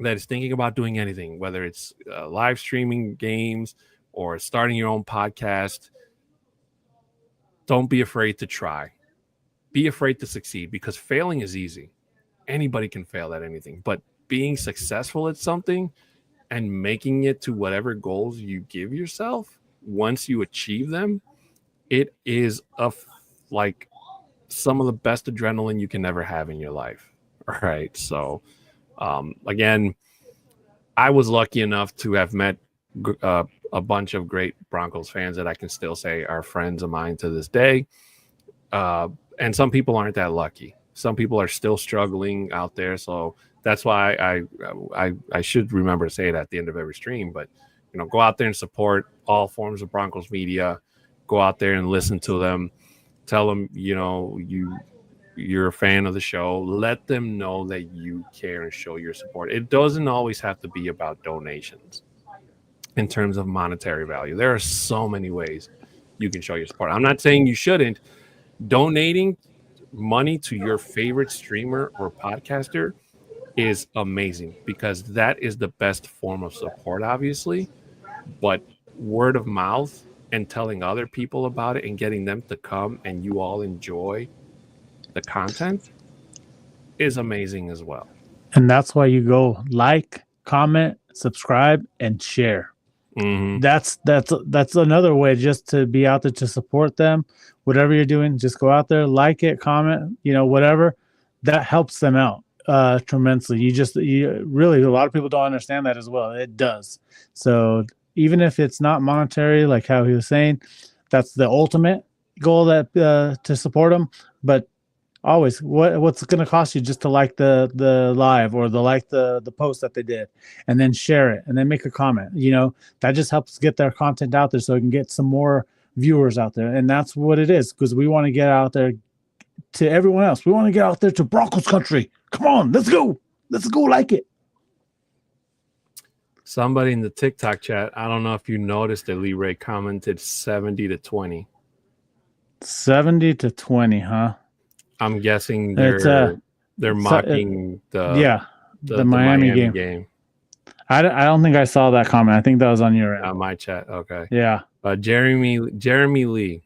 that is thinking about doing anything, whether it's live streaming games or starting your own podcast, don't be afraid to try. Be afraid to succeed, because failing is easy. Anybody can fail at anything, but being successful at something and making it to whatever goals you give yourself, once you achieve them, it is like some of the best adrenaline you can ever have in your life. All right. So again, I was lucky enough to have met a bunch of great Broncos fans that I can still say are friends of mine to this day. And some people aren't that lucky. Some people are still struggling out there. So that's why I should remember to say it at the end of every stream. But, go out there and support all forms of Broncos media. Go out there and listen to them. Tell them, you're a fan of the show. Let them know that you care and show your support. It doesn't always have to be about donations in terms of monetary value. There are so many ways you can show your support. I'm not saying you shouldn't. Donating money to your favorite streamer or podcaster is amazing, because that is the best form of support, obviously. But word of mouth and telling other people about it and getting them to come and you all enjoy the content is amazing as well. And that's why you go like, comment, subscribe, and share. Mm-hmm. That's another way just to be out there to support them. Whatever you're doing, just go out there, like it, comment, whatever. That helps them out tremendously. You really, a lot of people don't understand that as well. It does. So even if it's not monetary, like how he was saying, that's the ultimate goal, that to support them. But always, what's it going to cost you just to like the live or the post that they did, and then share it and then make a comment? That just helps get their content out there so it can get some more viewers out there. And that's what it is, because we want to get out there to everyone else. We want to get out there to Broncos Country. Come on, let's go like it. Somebody in the TikTok chat, I don't know if you noticed it, Libre commented 70-20. 70-20, huh? I'm guessing they're mocking the Miami game. I don't think I saw that comment. I think that was on your end. On my chat. Okay. Yeah. Jeremy Lee,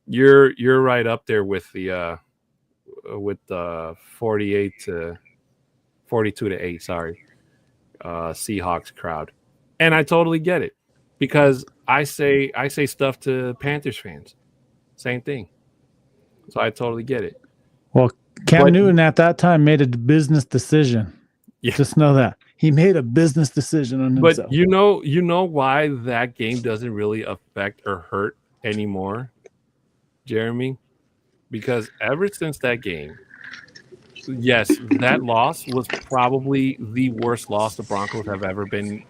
you're right up there with the 42-8, sorry, Seahawks crowd, and I totally get it, because I say stuff to Panthers fans, same thing. So I totally get it. Well, Cam Newton at that time made a business decision. Yeah. Just know that he made a business decision on himself. But you know why that game doesn't really affect or hurt anymore, Jeremy? Because ever since that game, yes, that loss was probably the worst loss the Broncos have ever been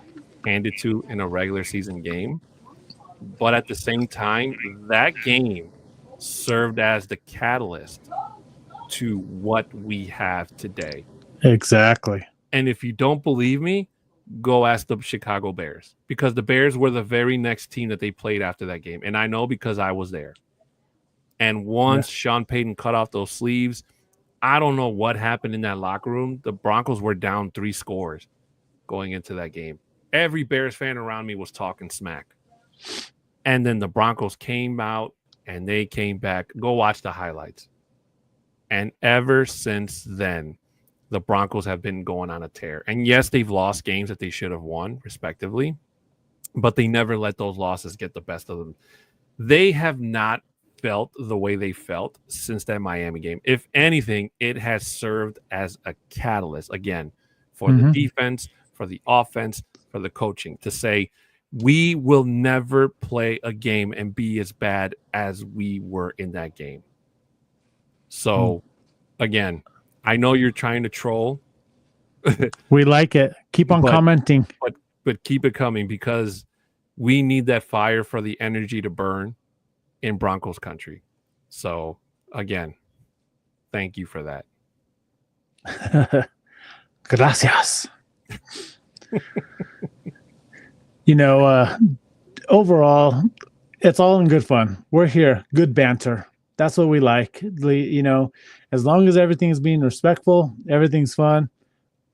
handed to in a regular season game. But at the same time, that game served as the catalyst to what we have today. Exactly. And if you don't believe me, go ask the Chicago Bears, because the Bears were the very next team that they played after that game. And I know because I was there. And once Sean Payton cut off those sleeves, I don't know what happened in that locker room. The Broncos were down 3 scores going into that game. Every Bears fan around me was talking smack. And then the Broncos came out and they came back. Go watch the highlights. And ever since then, the Broncos have been going on a tear. And yes, they've lost games that they should have won, respectively, but they never let those losses get the best of them. They have not felt the way they felt since that Miami game. If anything, it has served as a catalyst, again, for the defense, for the offense, for the coaching, to say, we will never play a game and be as bad as we were in that game. So again, I know you're trying to troll, We like it. Keep on But- commenting. but keep it coming because we need that fire for the energy to burn in Broncos country. So again, thank you for that. Gracias. Overall, it's all in good fun. We're here. Good banter. That's what we like. As long as everything is being respectful, everything's fun.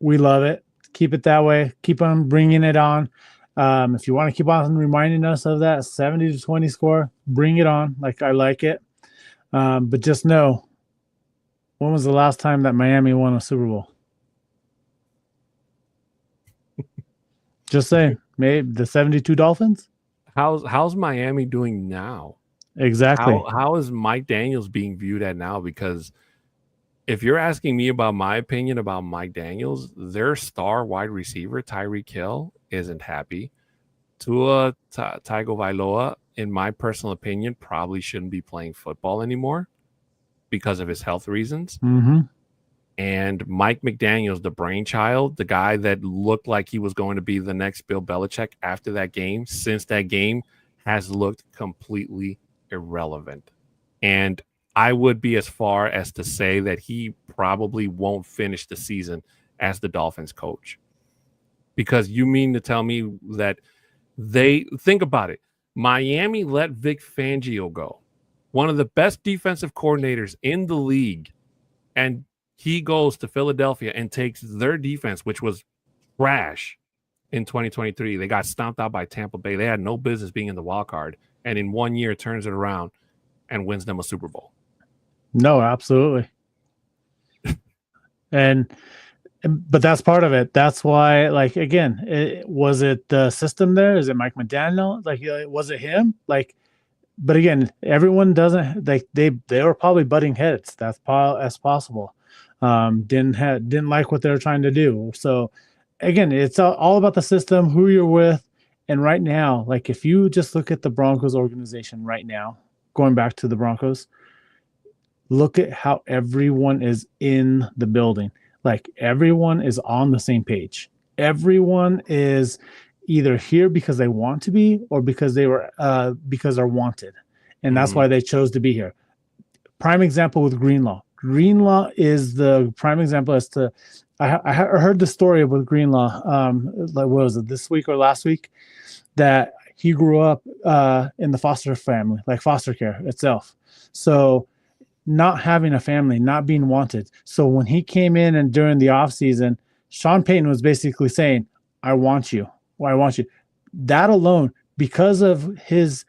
We love it. Keep it that way. Keep on bringing it on. If you want to keep on reminding us of that 70-20 score, bring it on. I like it. But just know, when was the last time that Miami won a Super Bowl? Just saying. Maybe the 72 Dolphins? How's Miami doing now? Exactly. How is Mike Daniels being viewed at now? Because if you're asking me about my opinion about Mike Daniels, their star wide receiver, Tyreek Hill, isn't happy. Tua Tagovailoa, in my personal opinion, probably shouldn't be playing football anymore because of his health reasons. Mm-hmm. And Mike McDaniels, the brainchild, the guy that looked like he was going to be the next Bill Belichick after that game, since that game, has looked completely irrelevant. And I would be as far as to say that he probably won't finish the season as the Dolphins coach. Because you mean to tell me that think about it. Miami let Vic Fangio go, one of the best defensive coordinators in the league, and he goes to Philadelphia and takes their defense, which was trash in 2023. They got stomped out by Tampa Bay. They had no business being in the wild card, and in 1 year turns it around and wins them a Super Bowl. No, absolutely. But that's part of it. That's why, again, was it the system there? Is it Mike McDaniel? Was it him? But again, everyone doesn't they were probably butting heads. That's as possible. Didn't like what they were trying to do. So again, it's all about the system, who you're with, and right now, if you just look at the Broncos organization right now, going back to the Broncos, look at how everyone is in the building. Everyone is on the same page. Everyone is either here because they want to be or because they're wanted. And that's why they chose to be here. Prime example with Greenlaw. Greenlaw is the prime example as to I heard the story with Greenlaw what was it, this week or last week, that he grew up in the foster family, foster care itself. So not having a family, not being wanted. So when he came in and during the off season, Sean Payton was basically saying, I want you. Well, I want you. That alone, because of his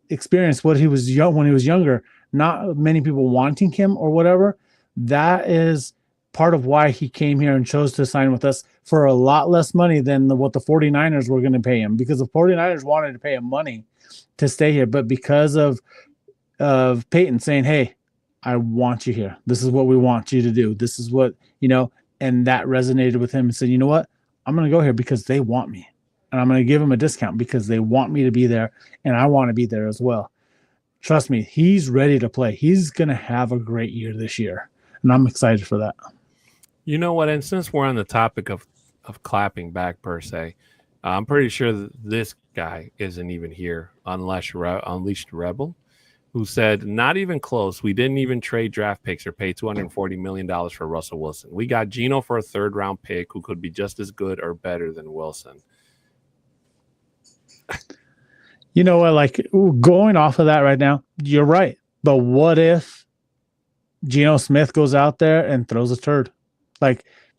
experience, when he was younger, not many people wanting him or whatever, that is part of why he came here and chose to sign with us for a lot less money than what the 49ers were going to pay him, because the 49ers wanted to pay him money to stay here. But because of Peyton saying, hey, I want you here. This is what we want you to do. This is what, and that resonated with him and said, you know what? I'm going to go here because they want me, and I'm going to give them a discount because they want me to be there, and I want to be there as well. Trust me, he's ready to play. He's going to have a great year this year, and I'm excited for that. You know what? And since we're on the topic of clapping back per se, I'm pretty sure that this guy isn't even here, Unleashed Rebel, who said, not even close. We didn't even trade draft picks or pay $240 million for Russell Wilson. We got Geno for a third-round pick who could be just as good or better than Wilson. You know what? Going off of that right now, you're right. But what if Geno Smith goes out there and throws a turd?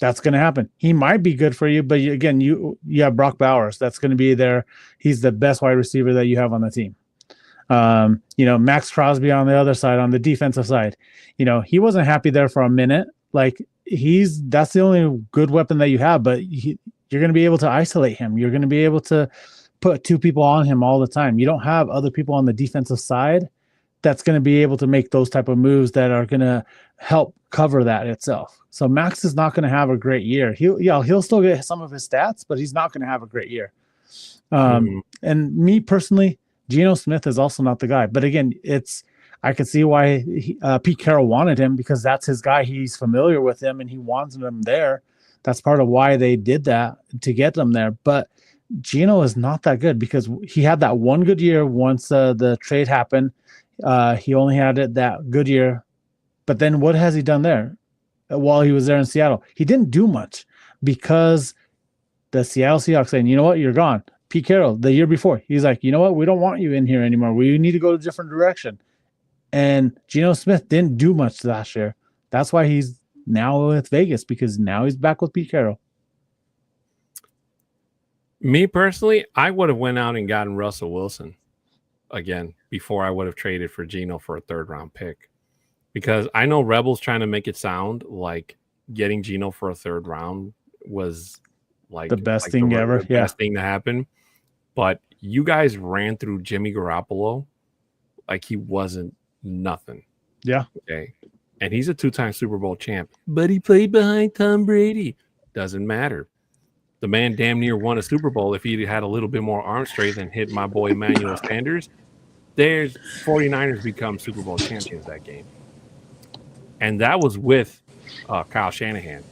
That's going to happen. He might be good for you, but again, you have Brock Bowers. That's going to be there. He's the best wide receiver that you have on the team. Max Crosby on the other side, on the defensive side, he wasn't happy there for a minute. That's the only good weapon that you have, but you're going to be able to isolate him. You're going to be able to put two people on him all the time. You don't have other people on the defensive side that's going to be able to make those type of moves that are going to help cover that itself. So Max is not going to have a great year. He'll still get some of his stats, but he's not going to have a great year. And me personally, Geno Smith is also not the guy. But again, I could see why Pete Carroll wanted him, because that's his guy. He's familiar with him and he wants him there. That's part of why they did that, to get them there. But Gino is not that good, because he had that one good year once the trade happened. He only had it that good year. But then what has he done there while he was there in Seattle? He didn't do much, because the Seattle Seahawks saying, you know what, you're gone. Pete Carroll, the year before, he's like, you know what, we don't want you in here anymore. We need to go a different direction. And Geno Smith didn't do much last year. That's why he's now with Vegas, because now he's back with Pete Carroll. Me personally, I would have went out and gotten Russell Wilson again before I would have traded for Geno for a 3rd round pick, because I know Rebels trying to make it sound like getting Geno for a 3rd round was like the best thing ever. The best thing to happen. But you guys ran through Jimmy Garoppolo like he wasn't nothing. Yeah. Okay. And he's a 2-time Super Bowl champ, but he played behind Tom Brady. Doesn't matter. The man damn near won a Super Bowl. If he had a little bit more arm strength and hit my boy Emmanuel Sanders, there's 49ers become Super Bowl champions that game. And that was with Kyle Shanahan.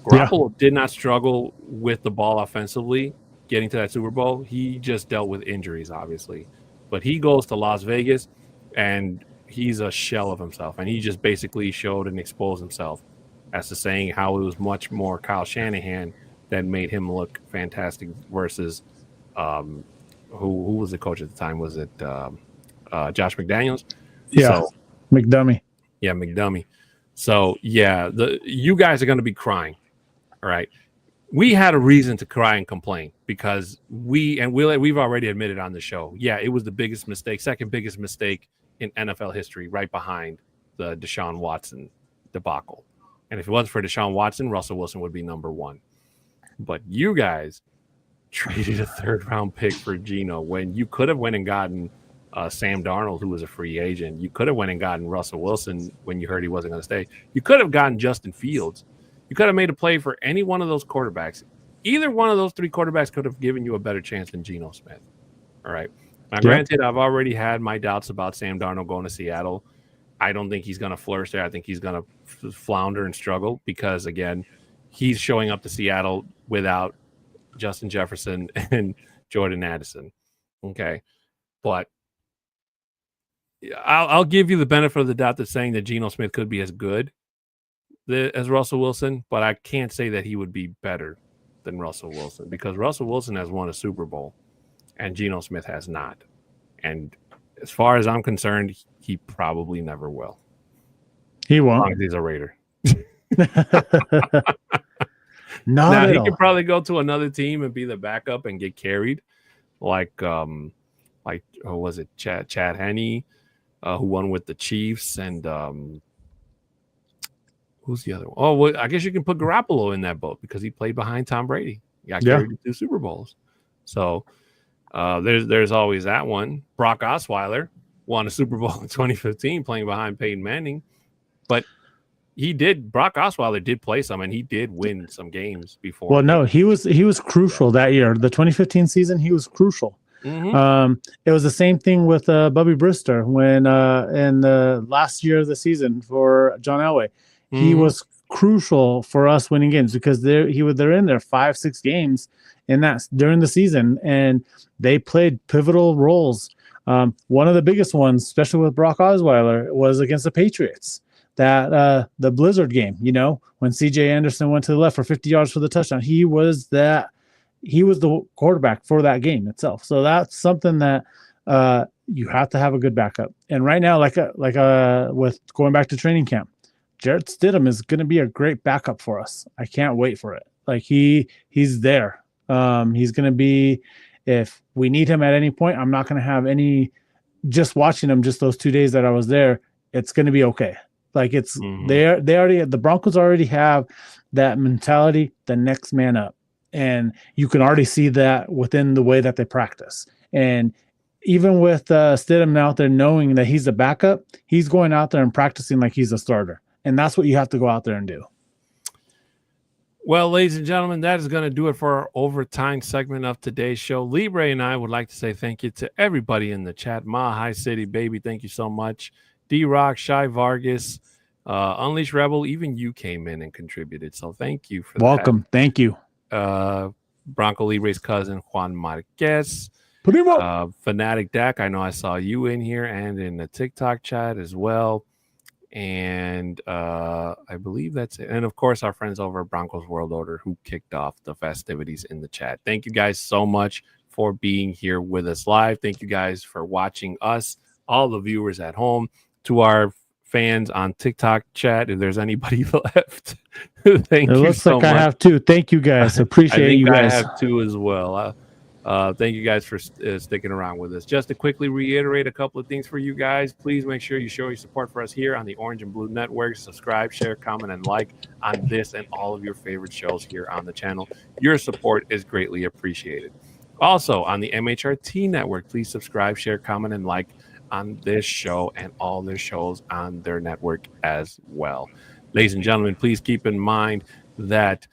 Garoppolo did not struggle with the ball offensively getting to that Super Bowl. He just dealt with injuries, obviously. But he goes to Las Vegas, and he's a shell of himself. And he just basically showed and exposed himself as to saying how it was much more Kyle Shanahan that made him look fantastic versus who was the coach at the time? Was it Josh McDaniels? Yeah, so, McDummy. Yeah, McDummy. So, yeah, you guys are going to be crying. All right. We had a reason to cry and complain, because we've already admitted on the show. Yeah, it was the biggest mistake, second biggest mistake in NFL history, right behind the Deshaun Watson debacle. And if it wasn't for Deshaun Watson, Russell Wilson would be number 1. But you guys traded a 3rd round pick for Geno when you could have went and gotten Sam Darnold, who was a free agent. You could have went and gotten Russell Wilson when you heard he wasn't going to stay. You could have gotten Justin Fields. You could have made a play for any one of those quarterbacks. Either one of those 3 quarterbacks could have given you a better chance than Geno Smith. All right. Now, granted, I've already had my doubts about Sam Darnold going to Seattle. I don't think he's going to flourish there. I think he's going to flounder and struggle because, again, he's showing up to Seattle without Justin Jefferson and Jordan Addison. Okay. But I'll give you the benefit of the doubt that saying that Geno Smith could be as good as Russell Wilson, but I can't say that he would be better than Russell Wilson, because Russell Wilson has won a Super Bowl and Geno Smith has not. And as far as I'm concerned, he probably never will. He won't. As long as he's a Raider. Now he could probably go to another team and be the backup and get carried, like was it Chad Henne, who won with the Chiefs, and who's the other one? Oh, well, I guess you can put Garoppolo in that boat because he played behind Tom Brady. He got carried to 2 Super Bowls. So there's always that one. Brock Osweiler won a Super Bowl in 2015 playing behind Peyton Manning, but Brock Osweiler did play some, and he did win some games before. Well, no, he was crucial that year. The 2015 season, he was crucial. Mm-hmm. It was the same thing with Bubby Brister when in the last year of the season for John Elway. Mm-hmm. He was crucial for us winning games because they're in there 5-6 games in that during the season, and they played pivotal roles. One of the biggest ones, especially with Brock Osweiler, was against the Patriots. That the Blizzard game, when C.J. Anderson went to the left for 50 yards for the touchdown, he was the quarterback for that game itself. So that's something that you have to have a good backup. And right now, like with going back to training camp, Jarrett Stidham is going to be a great backup for us. I can't wait for it. Like he's there. He's going to be, if we need him at any point, I'm not going to have any. Just watching him, just those 2 days that I was there, it's going to be okay. Like it's the Broncos already have that mentality, the next man up. And you can already see that within the way that they practice. And even with Stidham out there knowing that he's a backup, he's going out there and practicing like he's a starter. And that's what you have to go out there and do. Well, ladies and gentlemen, that is going to do it for our overtime segment of today's show. Libre and I would like to say thank you to everybody in the chat. Mahai City, baby, thank you so much. D-Rock, Shy Vargas, Unleashed Rebel, even you came in and contributed. So thank you for Welcome. Thank you. that. Bronco Libre's cousin, Juan Marquez. Put him up. Fanatic Dak, I know I saw you in here and in the TikTok chat as well. And I believe that's it. And of course, our friends over at Broncos World Order who kicked off the festivities in the chat. Thank you guys so much for being here with us live. Thank you guys for watching us, all the viewers at home, to our fans on TikTok chat. If there's anybody left, thank you. It looks like much. I have two. Thank you guys. Appreciate you guys. I have two as well. Thank you guys for sticking around with us. Just to quickly reiterate a couple of things for you guys, please make sure you show your support for us here on the Orange and Blue Network. Subscribe, share, comment, and like on this and all of your favorite shows here on the channel. Your support is greatly appreciated. Also, on the MHRT Network, please subscribe, share, comment, and like on this show and all their shows on their network as well. Ladies and gentlemen, please keep in mind that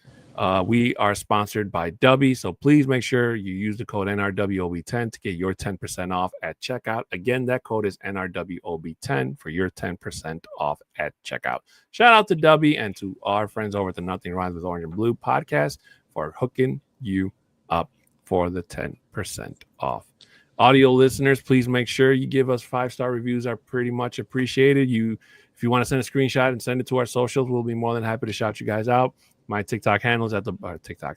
we are sponsored by Dubby, so please make sure you use the code NRWOB10 to get your 10% off at checkout. Again, that code is NRWOB10 for your 10% off at checkout. Shout out to Dubby and to our friends over at the Nothing Rhymes with Orange and Blue podcast for hooking you up for the 10% off. Audio listeners, please make sure you give us 5-star reviews. Are pretty much appreciated. If you want to send a screenshot and send it to our socials, we'll be more than happy to shout you guys out. My TikTok handle is at the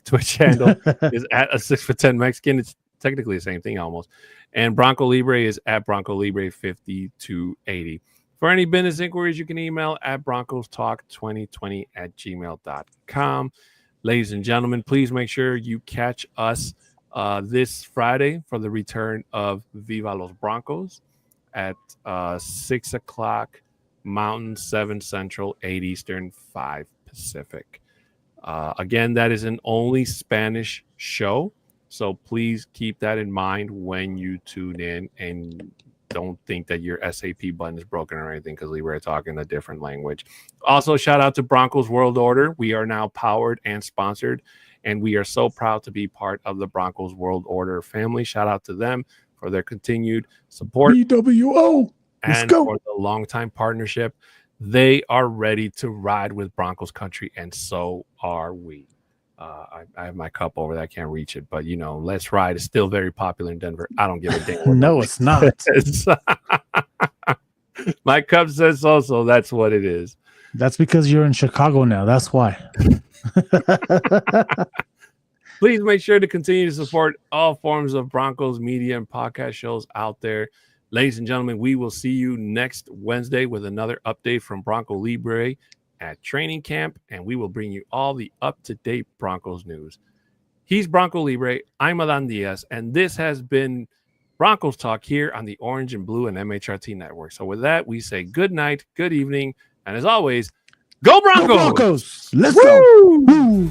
Twitch handle is at a 6'10" Mexican. It's technically the same thing almost. And Bronco Libre is at Bronco Libre 5280. For any business inquiries, you can email at broncostalk2020@gmail.com. Ladies and gentlemen, please make sure you catch us this Friday for the return of Viva Los Broncos at 6 o'clock Mountain, 7 Central, 8 Eastern, 5 Pacific. Again, that is an only Spanish show, so please keep that in mind when you tune in, and don't think that your SAP button is broken or anything, because we were talking a different language. Also, shout out to Broncos World Order. We are now powered and sponsored, and we are so proud to be part of the Broncos World Order family. Shout out to them for their continued support. BWO. And for the longtime partnership. They are ready to ride with Broncos Country, and so are we. I have my cup over there. I can't reach it, but, Let's Ride is still very popular in Denver. I don't give a damn. No, it's not. My cup says so that's what it is. That's because you're in Chicago now. That's why. Please make sure to continue to support all forms of Broncos media and podcast shows out there. Ladies and gentlemen, we will see you next Wednesday with another update from Bronco Libre at training camp, and we will bring you all the up-to-date Broncos news. He's Bronco Libre. I'm Adan Diaz, and this has been Broncos Talk here on the Orange and Blue and MHRT Network. So with that, we say good night, good evening, and as always, go Broncos! Go Broncos! Let's Woo! go! Woo!